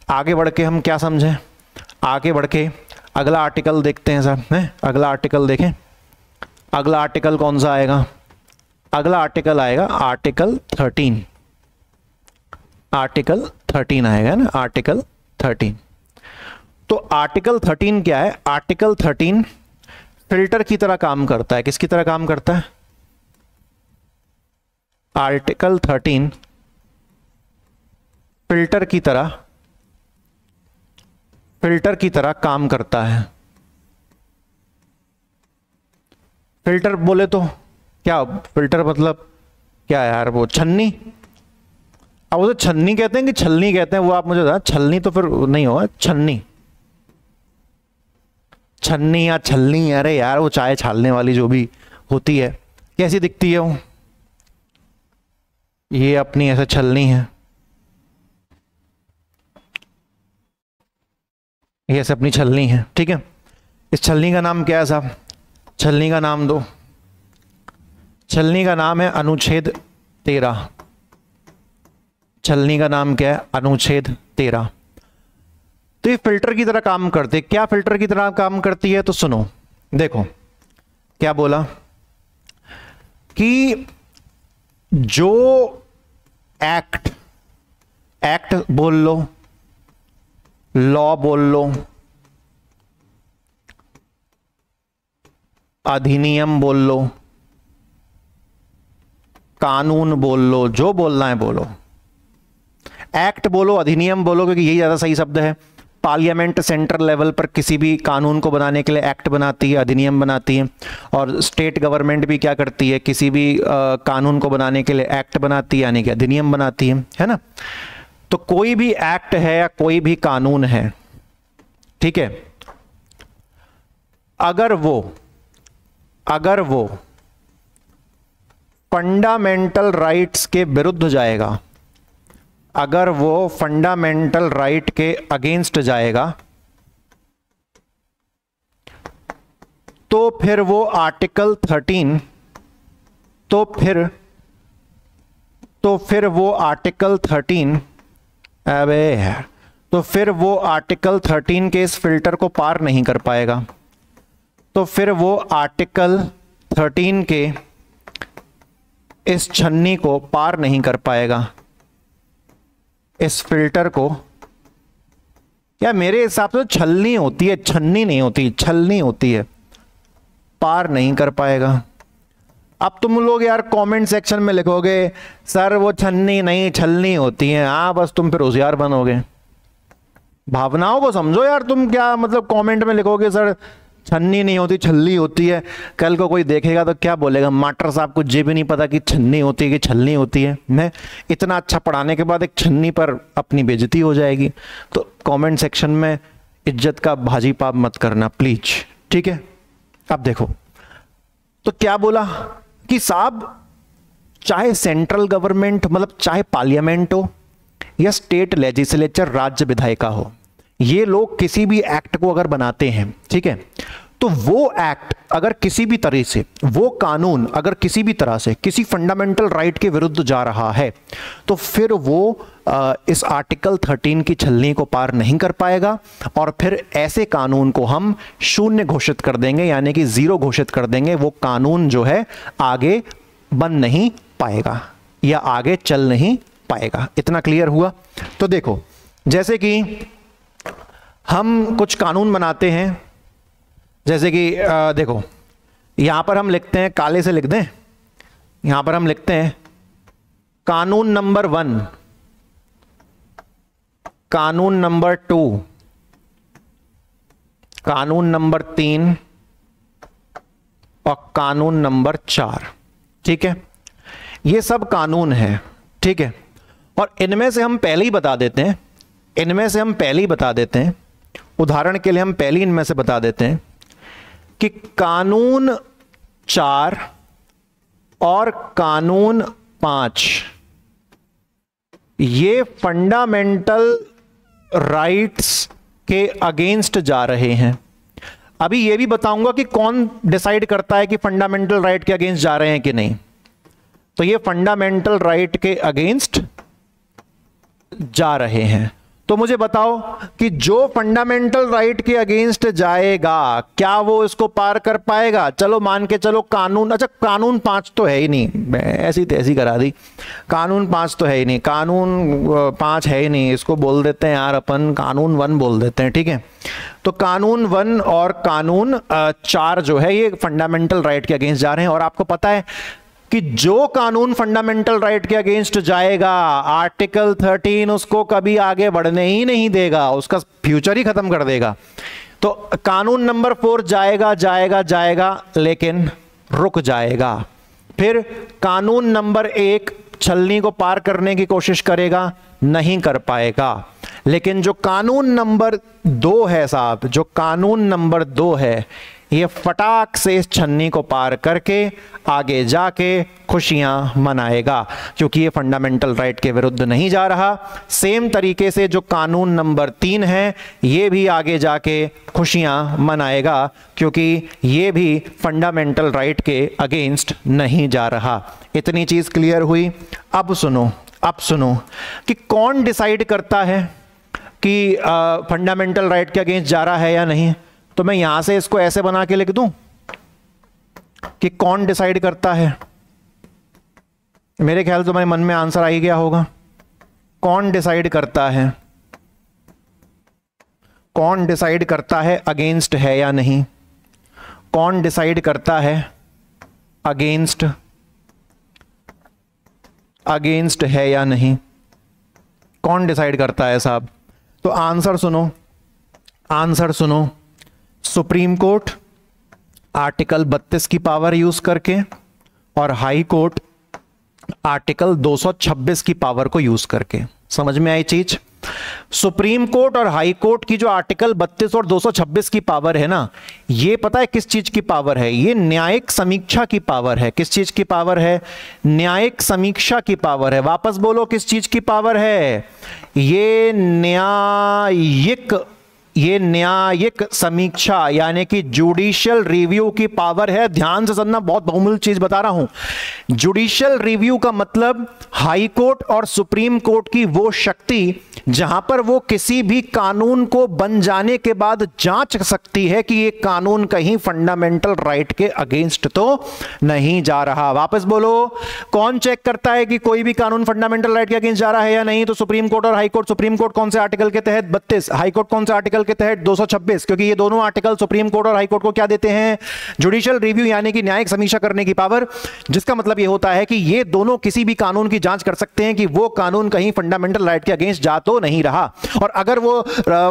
आगे बढ़ के हम क्या समझें? आगे बढ़ के अगला आर्टिकल देखते हैं साहब। हैं, अगला आर्टिकल देखें। अगला आर्टिकल कौन सा आएगा? अगला आर्टिकल आएगा आर्टिकल 13। आर्टिकल 13 आएगा ना, आर्टिकल 13। तो आर्टिकल 13 क्या है? आर्टिकल 13 फिल्टर की तरह काम करता है। किसकी तरह काम करता है? आर्टिकल 13 फिल्टर की तरह काम करता है। फिल्टर बोले तो क्या? फिल्टर मतलब क्या यार? वो छन्नी। अब वो तो छन्नी कहते हैं कि छलनी कहते हैं, वो आप मुझे बता। छलनी तो फिर नहीं होगा, छन्नी, छन्नी या छलनी। अरे यार वो चाय छालने वाली जो भी होती है, कैसी दिखती है वो? ये अपनी ऐसे छलनी है, ये ऐसे अपनी छलनी है। ठीक है, इस छलनी का नाम क्या है साहब? छलनी का नाम दो। छलनी का नाम है अनुच्छेद 13। छलनी का नाम क्या है? अनुच्छेद 13। तो ये फिल्टर की तरह काम करते। क्या फिल्टर की तरह काम करती है? तो सुनो, देखो क्या बोला कि जो एक्ट बोल लो, लॉ बोल लो, अधिनियम बोल लो, कानून बोल लो, जो बोलना है बोलो, एक्ट बोलो, अधिनियम बोलो, क्योंकि यही ज्यादा सही शब्द है। पार्लियामेंट सेंट्रल लेवल पर किसी भी कानून को बनाने के लिए एक्ट बनाती है, अधिनियम बनाती है, और स्टेट गवर्नमेंट भी क्या करती है, किसी भी कानून को बनाने के लिए एक्ट बनाती है, यानी कि अधिनियम बनाती है ना। तो कोई भी एक्ट है या कोई भी कानून है, ठीक है, अगर वो फंडामेंटल राइट्स के विरुद्ध जाएगा, अगर वो फंडामेंटल राइट के अगेंस्ट जाएगा, तो फिर वो आर्टिकल 13, तो फिर वो आर्टिकल 13, अबे यार, तो फिर वो आर्टिकल 13 के इस फिल्टर को पार नहीं कर पाएगा। तो फिर वो आर्टिकल 13 के इस छन्नी को पार नहीं कर पाएगा, इस फिल्टर को। या मेरे हिसाब से छलनी होती है, छन्नी नहीं होती, छलनी होती है, पार नहीं कर पाएगा। अब तुम लोग यार कमेंट सेक्शन में लिखोगे सर वो छन्नी नहीं छलनी होती है, हाँ बस तुम फिर होशियार बनोगे। भावनाओं को समझो यार, तुम क्या मतलब कमेंट में लिखोगे सर छन्नी नहीं होती छलनी होती है, कल को कोई देखेगा तो क्या बोलेगा, मास्टर साहब को ये भी नहीं पता कि छन्नी होती है कि छलनी होती है। मैं इतना अच्छा पढ़ाने के बाद एक छन्नी पर अपनी बेइज्जती हो जाएगी। तो कमेंट सेक्शन में इज्जत का भाजी पाप मत करना प्लीज, ठीक है। अब देखो तो क्या बोला कि साहब चाहे सेंट्रल गवर्नमेंट मतलब चाहे पार्लियामेंट हो या स्टेट लेजिस्लेचर राज्य विधायिका हो, ये लोग किसी भी एक्ट को अगर बनाते हैं, ठीक है, तो वो एक्ट अगर किसी भी तरह से, वो कानून अगर किसी भी तरह से किसी फंडामेंटल राइट के विरुद्ध जा रहा है, तो फिर वो इस आर्टिकल 13 की छलनी को पार नहीं कर पाएगा, और फिर ऐसे कानून को हम शून्य घोषित कर देंगे, यानी कि जीरो घोषित कर देंगे। वो कानून जो है आगे बन नहीं पाएगा या आगे चल नहीं पाएगा। इतना क्लियर हुआ? तो देखो जैसे कि हम कुछ कानून बनाते हैं, जैसे कि देखो यहां पर हम लिखते हैं, काले से लिख दें, यहां पर हम लिखते हैं कानून नंबर 1, कानून नंबर 2, कानून नंबर 3 और कानून नंबर 4, ठीक है। ये सब कानून है, ठीक है, और इनमें से हम पहले ही बता देते हैं, इनमें से हम पहले ही बता देते हैं, उदाहरण के लिए हम पहले इनमें से बता देते हैं कि कानून 4 और कानून 5 ये फंडामेंटल राइट्स के अगेंस्ट जा रहे हैं। अभी ये भी बताऊंगा कि कौन डिसाइड करता है कि फंडामेंटल राइट के अगेंस्ट जा रहे हैं कि नहीं। तो ये फंडामेंटल राइट के अगेंस्ट जा रहे हैं। तो मुझे बताओ कि जो फंडामेंटल राइट के अगेंस्ट जाएगा क्या वो इसको पार कर पाएगा? चलो मान के चलो कानून, अच्छा कानून 5 तो है ही नहीं, ऐसी तैसी करा दी, कानून 5 तो है ही नहीं, कानून 5 है ही नहीं, इसको बोल देते हैं यार अपन कानून 1 बोल देते हैं, ठीक है। तो कानून 1 और कानून 4 जो है ये फंडामेंटल राइट के अगेंस्ट जा रहे हैं। और आपको पता है कि जो कानून फंडामेंटल राइट के अगेंस्ट जाएगा आर्टिकल 13 उसको कभी आगे बढ़ने ही नहीं देगा, उसका फ्यूचर ही खत्म कर देगा। तो कानून नंबर 4 जाएगा जाएगा जाएगा लेकिन रुक जाएगा। फिर कानून नंबर 1 छलनी को पार करने की कोशिश करेगा, नहीं कर पाएगा। लेकिन जो कानून नंबर 2 है साहब, जो कानून नंबर 2 है, ये फटाक से इस छन्नी को पार करके आगे जाके खुशियां मनाएगा, क्योंकि ये फंडामेंटल राइट के विरुद्ध नहीं जा रहा। सेम तरीके से जो कानून नंबर 3 है ये भी आगे जाके खुशियां मनाएगा, क्योंकि ये भी फंडामेंटल राइट के अगेंस्ट नहीं जा रहा। इतनी चीज क्लियर हुई? अब सुनो कि कौन डिसाइड करता है कि फंडामेंटल राइट के अगेंस्ट जा रहा है या नहीं। तो मैं यहां से इसको ऐसे बना के लिख दूं कि कौन डिसाइड करता है। मेरे ख्याल से तुम्हारे मन में आंसर आ ही गया होगा। कौन डिसाइड करता है, कौन डिसाइड करता है अगेंस्ट है या नहीं। कौन डिसाइड करता है अगेंस्ट है या नहीं? कौन डिसाइड करता है साहब? तो आंसर सुनो, सुप्रीम कोर्ट आर्टिकल 32 की पावर यूज करके और हाई कोर्ट आर्टिकल 226 की पावर को यूज करके। समझ में आई चीज? सुप्रीम कोर्ट और हाई कोर्ट की जो आर्टिकल 32 और 226 की पावर है ना, ये पता है किस चीज की पावर है? ये न्यायिक समीक्षा की पावर है। किस चीज की पावर है? न्यायिक समीक्षा की पावर है। वापस बोलो, किस चीज की पावर है? ये न्यायिक समीक्षा यानी कि जुडिशियल रिव्यू की पावर है। ध्यान से सुनना, बहुत बहुमूल्य चीज बता रहा हूं। जुडिशियल रिव्यू का मतलब हाई कोर्ट और सुप्रीम कोर्ट की वो शक्ति जहां पर वो किसी भी कानून को बन जाने के बाद जांच सकती है कि ये कानून कहीं फंडामेंटल राइट के अगेंस्ट तो नहीं जा रहा। वापस बोलो, कौन चेक करता है कि कोई भी कानून फंडामेंटल राइट के अगेंस्ट जा रहा है या नहीं? तो सुप्रीम कोर्ट और हाई कोर्ट। सुप्रीम कोर्ट कौन से आर्टिकल के तहत? 32। हाई कोर्ट कौन से आर्टिकल के तहत? 226। क्योंकि ये दोनों आर्टिकल सुप्रीम कोर्ट और हाई कोर्ट को क्या देते हैं? जुडिशियल रिव्यू यानी कि न्यायिक समीक्षा करने की पावर, जिसका मतलब ये होता है कि ये दोनों किसी भी कानून की जांच कर सकते हैं कि वो कानून कहीं फंडामेंटल राइट के अगेंस्ट जा तो नहीं रहा। और अगर वो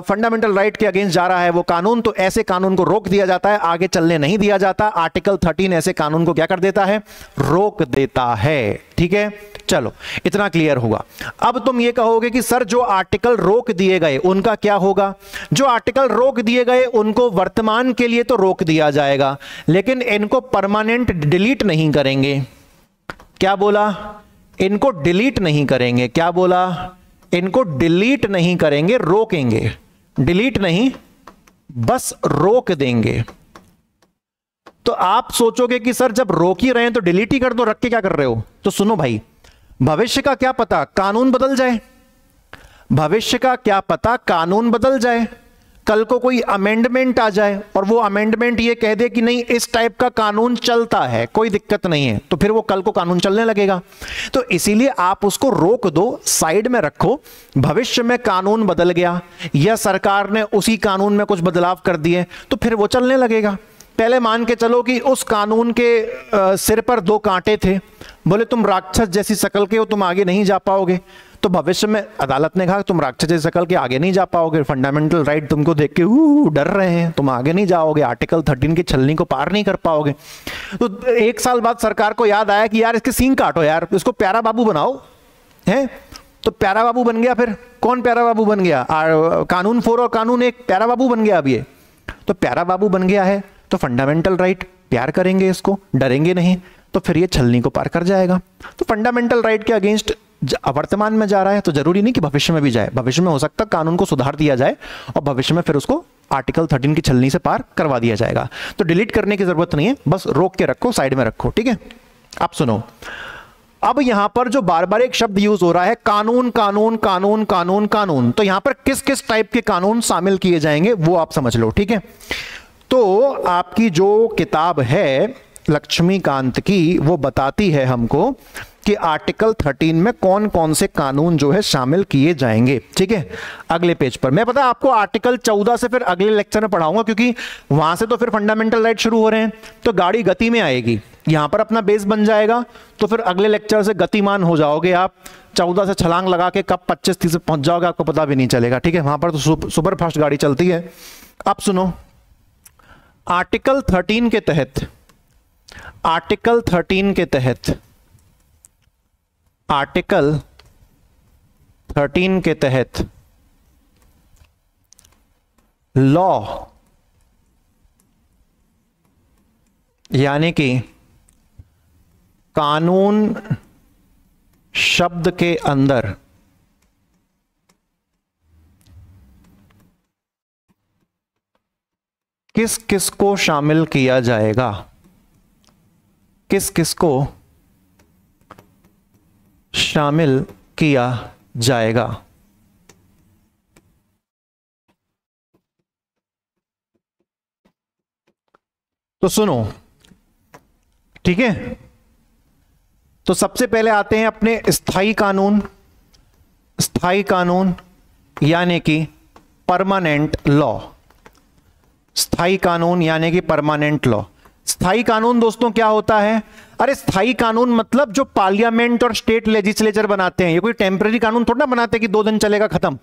फंडामेंटल राइट के अगेंस्ट जा रहा है वो कानून, तो ऐसे कानून को रोक दिया जाता है, आगे चलने नहीं दिया जाता। आर्टिकल 13 ऐसे कानून को क्या कर देता है? रोक देता है। ठीक है, चलो इतना क्लियर हुआ। अब तुम ये कहोगे कि सर जो आर्टिकल रोक दिए गए उनका क्या होगा? जो आर्टिकल रोक दिए गए उनको वर्तमान के लिए तो रोक दिया जाएगा, लेकिन इनको परमानेंट डिलीट नहीं करेंगे। क्या बोला? इनको डिलीट नहीं करेंगे। क्या बोला? इनको डिलीट नहीं करेंगे, रोकेंगे। डिलीट नहीं, बस रोक देंगे। तो आप सोचोगे कि सर जब रोक ही रहे हैं तो डिलीट ही कर दो, रख के क्या कर रहे हो? तो सुनो भाई, भविष्य का क्या पता कानून बदल जाए। भविष्य का क्या पता कानून बदल जाए। कल को कोई अमेंडमेंट आ जाए और वो अमेंडमेंट ये कह दे कि नहीं इस टाइप का कानून चलता है, कोई दिक्कत नहीं है, तो फिर वो कल को कानून चलने लगेगा। तो इसीलिए आप उसको रोक दो, साइड में रखो। भविष्य में कानून बदल गया या सरकार ने उसी कानून में कुछ बदलाव कर दिए तो फिर वो चलने लगेगा। पहले मान के चलो कि उस कानून के सिर पर 2 कांटे थे, बोले तुम राक्षस जैसी शकल के हो, तुम आगे नहीं जा पाओगे। तो भविष्य में अदालत ने कहा तुम राक्षस जैसी शकल के आगे नहीं जा पाओगे, फंडामेंटल राइट तुमको देख के डर रहे हैं, तुम आगे नहीं जाओगे, आर्टिकल 13 की छलनी को पार नहीं कर पाओगे। तो 1 साल बाद सरकार को याद आया कि यार इसके सींग काटो, यार इसको प्यारा बाबू बनाओ, है? तो प्यारा बाबू बन गया। फिर कौन प्यारा बाबू बन गया? कानून 4 और कानून 1 प्यारा बाबू बन गया। अब ये तो प्यारा बाबू बन गया है तो फंडामेंटल राइट प्यार करेंगे, इसको डरेंगे नहीं, तो फिर ये छलनी को पार कर जाएगा। तो फंडामेंटल राइट के अगेंस्ट वर्तमान में जा रहा है तो जरूरी नहीं कि भविष्य में भी जाए। भविष्य में हो सकता है कानून को सुधार दिया जाए और भविष्य में फिर उसको आर्टिकल 13 की छलनी से पार करवा दिया जाएगा। तो डिलीट करने की जरूरत नहीं है, बस रोक के रखो, साइड में रखो। ठीक है, आप सुनो। अब यहां पर जो बार बार एक शब्द यूज हो रहा है कानून कानून कानून कानून कानून, तो यहां पर किस किस टाइप के कानून शामिल किए जाएंगे वो आप समझ लो। ठीक है, तो आपकी जो किताब है लक्ष्मीकांत की वो बताती है हमको कि आर्टिकल 13 में कौन कौन से कानून जो है शामिल किए जाएंगे। ठीक है, अगले पेज पर मैं पता आपको आर्टिकल 14 से फिर अगले लेक्चर में पढ़ाऊंगा, क्योंकि वहां से तो फिर फंडामेंटल राइट शुरू हो रहे हैं, तो गाड़ी गति में आएगी, यहां पर अपना बेस बन जाएगा, तो फिर अगले लेक्चर से गतिमान हो जाओगे आप। 14 से छलांग लगा के कब 25-30 पहुंच जाओगे आपको पता भी नहीं चलेगा। ठीक है, वहां पर तो सुपर फास्ट गाड़ी चलती है। अब सुनो, आर्टिकल 13 के तहत आर्टिकल 13 के तहत आर्टिकल 13 के तहत लॉ यानी कि कानून शब्द के अंदर किस किस को शामिल किया जाएगा, किस किस को शामिल किया जाएगा। तो सुनो, ठीक है, तो सबसे पहले आते हैं अपने स्थायी कानून। स्थायी कानून यानी कि परमानेंट लॉ। स्थायी कानून यानी कि परमानेंट लॉ। स्थायी कानून दोस्तों क्या होता है? अरे स्थायी कानून मतलब जो पार्लियामेंट और स्टेट लेजिस्लेचर बनाते हैं। ये कोई टेम्पररी कानून थोड़ा ना बनाते कि 2 दिन चलेगा खत्म।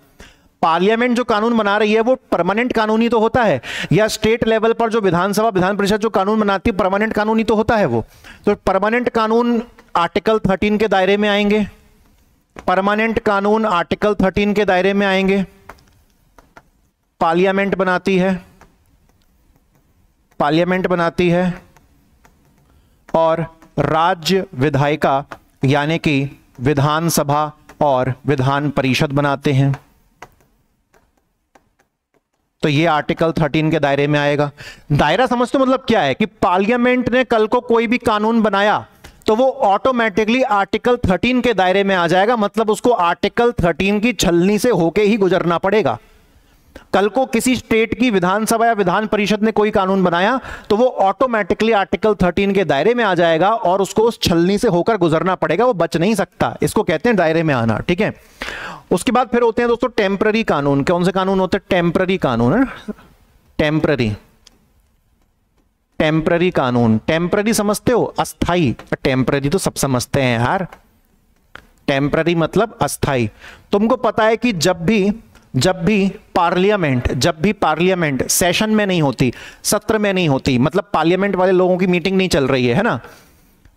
पार्लियामेंट जो कानून बना रही है वो परमानेंट कानून ही तो होता है, या स्टेट लेवल पर जो विधानसभा विधान परिषद जो कानून बनाती है परमानेंट कानून ही तो होता है वो। तो परमानेंट कानून आर्टिकल 13 के दायरे में आएंगे। परमानेंट कानून आर्टिकल 13 के दायरे में आएंगे। पार्लियामेंट बनाती है, पार्लियामेंट बनाती है और राज्य विधायिका यानी कि विधानसभा और विधान परिषद बनाते हैं। तो ये आर्टिकल 13 के दायरे में आएगा। दायरा समझते मतलब क्या है कि पार्लियामेंट ने कल को कोई भी कानून बनाया तो वो ऑटोमेटिकली आर्टिकल 13 के दायरे में आ जाएगा। मतलब उसको आर्टिकल 13 की छलनी से होके ही गुजरना पड़ेगा। कल को किसी स्टेट की विधानसभा या विधान परिषद ने कोई कानून बनाया तो वो ऑटोमेटिकली आर्टिकल 13 के दायरे में आ जाएगा और उसको उस छलनी से होकर गुजरना पड़ेगा, वो बच नहीं सकता। इसको कहते हैं दायरे में आना, ठीक है। उसके बाद फिर होते हैं दोस्तों टेम्पररी कानून। कौन से कानून होते हैं? टेम्पररी कानून। टेम्पररी, टेम्पररी कानून। टेम्पररी समझते हो? अस्थाई। टैंपररी तो सब समझते हैं यार। टेम्पररी मतलब अस्थाई। तुमको पता है कि जब भी पार्लियामेंट सेशन में नहीं होती, सत्र में नहीं होती, मतलब पार्लियामेंट वाले लोगों की मीटिंग नहीं चल रही है ना,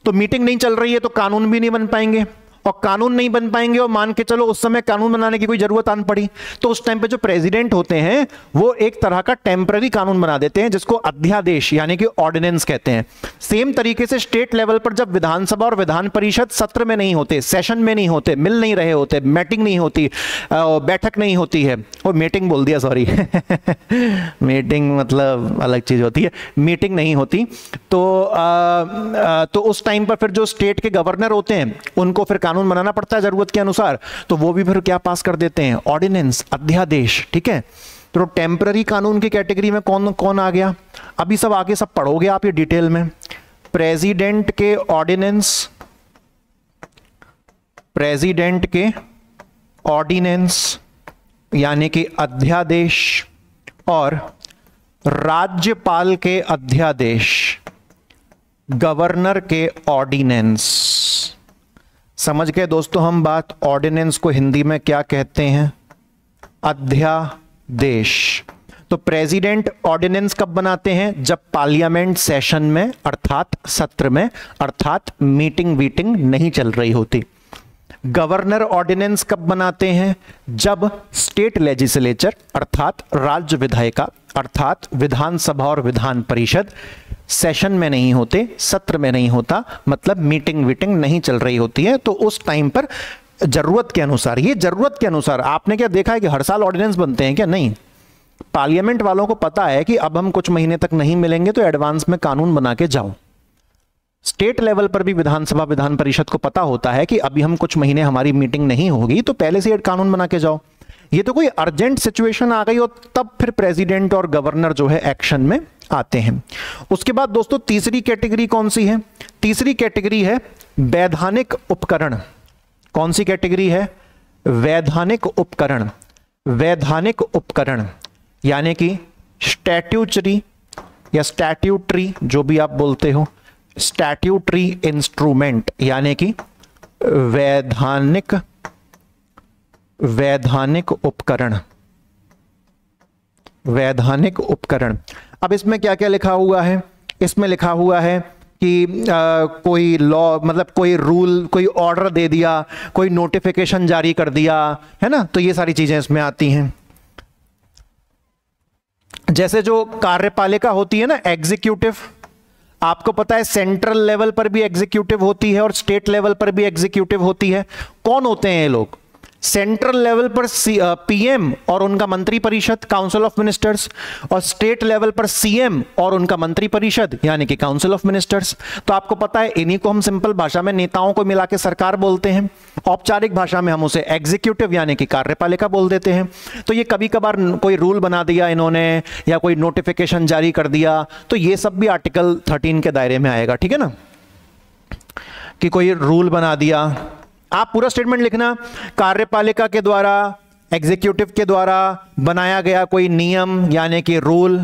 तो मीटिंग नहीं चल रही है तो कानून भी नहीं बन पाएंगे। और कानून नहीं बन पाएंगे और मान के चलो उस समय कानून बनाने की कोई जरूरत आन पड़ी तो उस टाइम पे जो प्रेसिडेंट होते हैं वो एक तरह का टेम्पररी कानून बना देते हैं जिसको अध्यादेश यानी कि ऑर्डिनेंस कहते हैं। सेम तरीके से स्टेट लेवल पर जब विधानसभा और विधान परिषद सत्र में नहीं होते, सेशन में नहीं होते, मिल नहीं रहे होते, मीटिंग नहीं होती, बैठक नहीं होती है, वो मीटिंग बोल दिया सॉरी मीटिंग मतलब अलग चीज होती है, मीटिंग नहीं होती तो उस टाइम पर फिर जो स्टेट के गवर्नर होते हैं उनको फिर कानून बनाना पड़ता है जरूरत के अनुसार, तो वो भी फिर क्या पास कर देते हैं? ऑर्डिनेंस, अध्यादेश, ठीक है। तो टेम्पररी कानून की कैटेगरी में कौन कौन आ गया? अभी सब आगे सब पढ़ोगे आप ये डिटेल में। प्रेसिडेंट के ऑर्डिनेंस, प्रेसिडेंट के ऑर्डिनेंस यानी कि अध्यादेश और राज्यपाल के अध्यादेश, गवर्नर के ऑर्डिनेंस। समझ गए दोस्तों हम बात? ऑर्डिनेंस को हिंदी में क्या कहते हैं? अध्यादेश। तो प्रेसिडेंट ऑर्डिनेंस कब बनाते हैं? जब पार्लियामेंट सेशन में अर्थात सत्र में अर्थात मीटिंग वीटिंग नहीं चल रही होती। गवर्नर ऑर्डिनेंस कब बनाते हैं? जब स्टेट लेजिस्लेचर अर्थात राज्य विधायिका अर्थात विधानसभा और विधान परिषद सेशन में नहीं होते, सत्र में नहीं होता, मतलब मीटिंग वीटिंग नहीं चल रही होती है। तो उस टाइम पर जरूरत के अनुसार, ये जरूरत के अनुसार, आपने क्या देखा है कि हर साल ऑर्डिनेंस बनते हैं क्या? नहीं। पार्लियामेंट वालों को पता है कि अब हम कुछ महीने तक नहीं मिलेंगे तो एडवांस में कानून बना के जाओ। स्टेट लेवल पर भी विधानसभा विधान परिषद को पता होता है कि अभी हम कुछ महीने हमारी मीटिंग नहीं होगी तो पहले से कानून बना के जाओ। ये तो कोई अर्जेंट सिचुएशन आ गई हो तब फिर प्रेसिडेंट और गवर्नर जो है एक्शन में आते हैं। उसके बाद दोस्तों तीसरी कैटेगरी कौन सी है? तीसरी कैटेगरी है वैधानिक उपकरण। कौन सी कैटेगरी है? वैधानिक उपकरण। वैधानिक उपकरण यानी कि स्टैट्यूटरी या स्टैट्यूटरी जो भी आप बोलते हो, स्टैट्यूटरी इंस्ट्रूमेंट यानी कि वैधानिक उपकरण। वैधानिक उपकरण। अब इसमें क्या क्या लिखा हुआ है? इसमें लिखा हुआ है कि कोई लॉ मतलब कोई रूल, कोई ऑर्डर दे दिया, कोई नोटिफिकेशन जारी कर दिया, है ना, तो ये सारी चीजें इसमें आती हैं। जैसे जो कार्यपालिका होती है ना, एग्जीक्यूटिव, आपको पता है सेंट्रल लेवल पर भी एग्जीक्यूटिव होती है और स्टेट लेवल पर भी एग्जीक्यूटिव होती है। कौन होते हैं ये लोग? सेंट्रल लेवल पर पीएम और उनका मंत्री परिषद, काउंसिल ऑफ मिनिस्टर्स, और स्टेट लेवल पर सीएम और उनका मंत्री परिषद यानी कि काउंसिल ऑफ मिनिस्टर्स। तो आपको पता है इन्हीं को हम सिंपल भाषा में नेताओं को मिला के सरकार बोलते हैं। औपचारिक भाषा में हम उसे एग्जीक्यूटिव यानी कि कार्यपालिका बोल देते हैं। तो ये कभी कभार कोई रूल बना दिया इन्होंने या कोई नोटिफिकेशन जारी कर दिया तो ये सब भी आर्टिकल 13 के दायरे में आएगा, ठीक है ना, कि कोई रूल बना दिया। आप पूरा स्टेटमेंट लिखना, कार्यपालिका के द्वारा, एग्जीक्यूटिव के द्वारा बनाया गया कोई नियम यानी कि रूल,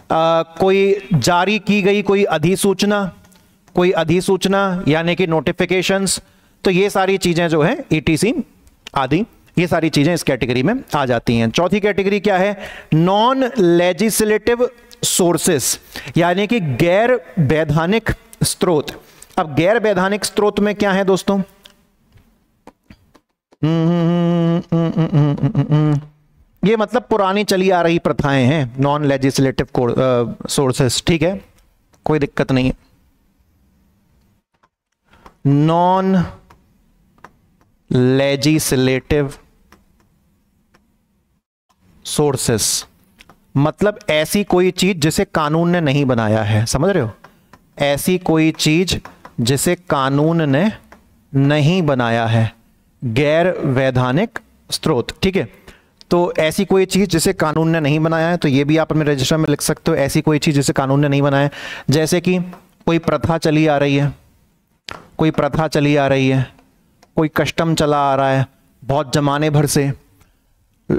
कोई जारी की गई कोई अधिसूचना यानी कि नोटिफिकेशंस, तो ये सारी चीजें जो है ईटीसी आदि, ये सारी चीजें इस कैटेगरी में आ जाती हैं। चौथी कैटेगरी क्या है? नॉन लेजिस्लेटिव सोर्सेस, यानी कि गैर वैधानिक स्रोत। अब गैर वैधानिक स्रोत में क्या है दोस्तों? ये मतलब पुरानी चली आ रही प्रथाएं हैं, नॉन लेजिस्लेटिव सोर्सेस, ठीक है, कोई दिक्कत नहीं है। नॉन लेजिस्लेटिव सोर्सेस मतलब ऐसी कोई चीज जिसे कानून ने नहीं बनाया है, समझ रहे हो? ऐसी कोई चीज जिसे कानून ने नहीं बनाया है, गैर वैधानिक स्रोत, ठीक है। तो ऐसी कोई चीज जिसे कानून ने नहीं बनाया है, तो ये भी आप अपने रजिस्टर में लिख सकते हो, ऐसी कोई चीज जिसे कानून ने नहीं बनाया है। जैसे कि कोई प्रथा चली आ रही है, कोई प्रथा चली आ रही है, कोई कस्टम चला आ रहा है बहुत जमाने भर से,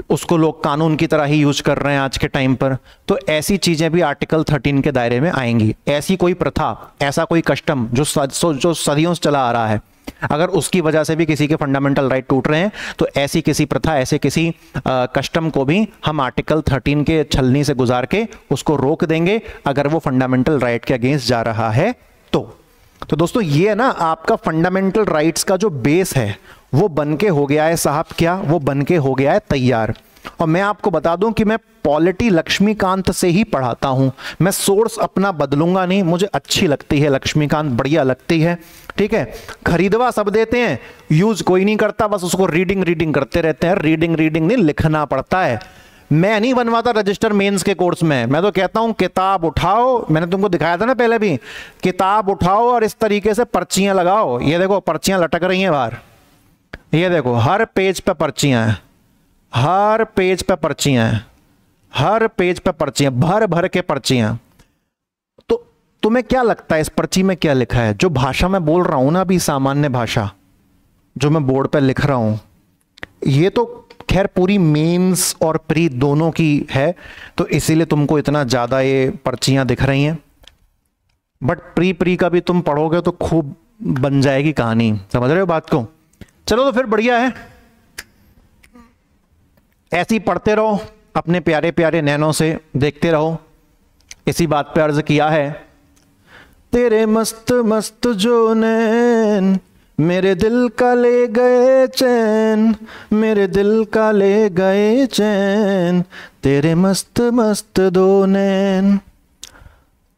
उसको लोग कानून की तरह ही यूज कर रहे हैं आज के टाइम पर, तो ऐसी चीजें भी आर्टिकल 13 के दायरे में आएंगी। ऐसी कोई प्रथा, ऐसा कोई कस्टम जो सदियों से चला आ रहा है, अगर उसकी वजह से भी किसी के फंडामेंटल राइट टूट रहे हैं, तो ऐसी किसी प्रथा, ऐसे किसी कस्टम को भी हम आर्टिकल 13 के छलनी से गुजार के उसको रोक देंगे, अगर वो फंडामेंटल राइट के अगेंस्ट जा रहा है तो दोस्तों ये है ना, आपका फंडामेंटल राइट्स का जो बेस है वो बनके हो गया है साहब, क्या वो बनके हो गया है तैयार। और मैं आपको बता दूं कि मैं पॉलिटी लक्ष्मीकांत से ही पढ़ाता हूं, मैं सोर्स अपना बदलूंगा नहीं, मुझे अच्छी लगती है लक्ष्मीकांत, बढ़िया लगती है, ठीक है। खरीदवा सब देते हैं, यूज कोई नहीं करता, बस उसको रीडिंग करते रहते हैं। रीडिंग नहीं, लिखना पड़ता है। मैं नहीं बनवाता रजिस्टर मेंस के कोर्स में, मैं तो कहता हूं किताब उठाओ, मैंने तुमको दिखाया था ना पहले भी, किताब उठाओ और इस तरीके से पर्चियां लगाओ। ये देखो पर्चियां लटक रही हैं बाहर, ये देखो हर पेज पे पर्चियां हैं, हर पेज पे पर्चियां हैं, हर पेज पे पर्चियां, भर भर के पर्चियां। तो तुम्हें क्या लगता है इस पर्ची में क्या लिखा है? जो भाषा मैं बोल रहा हूं ना अभी, सामान्य भाषा जो मैं बोर्ड पे लिख रहा हूं, ये तो खैर पूरी मेंस और प्री दोनों की है, तो इसीलिए तुमको इतना ज्यादा ये पर्चियां दिख रही हैं। बट प्री का भी तुम पढ़ोगे तो खूब बन जाएगी कहानी, समझ रहे हो बात को? चलो तो फिर बढ़िया है, ऐसे ही पढ़ते रहो, अपने प्यारे प्यारे नैनों से देखते रहो। इसी बात पे अर्ज किया है, तेरे मस्त मस्त जो नैन मेरे दिल का ले गए चैन, मेरे दिल का ले गए चैन, तेरे मस्त मस्त दो नैन,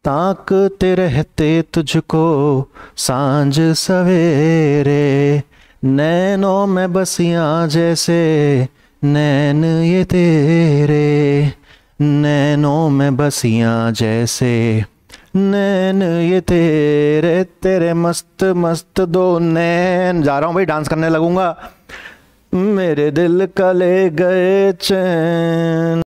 ताकते रहते तुझको सांझ सवेरे, नैनों में बसियां जैसे नैन ये तेरे, नैनों में बसियां जैसे नैन ये तेरे, तेरे मस्त मस्त दो नैन। जा रहा हूं भाई, डांस करने लगूंगा। मेरे दिल का ले गए चैन।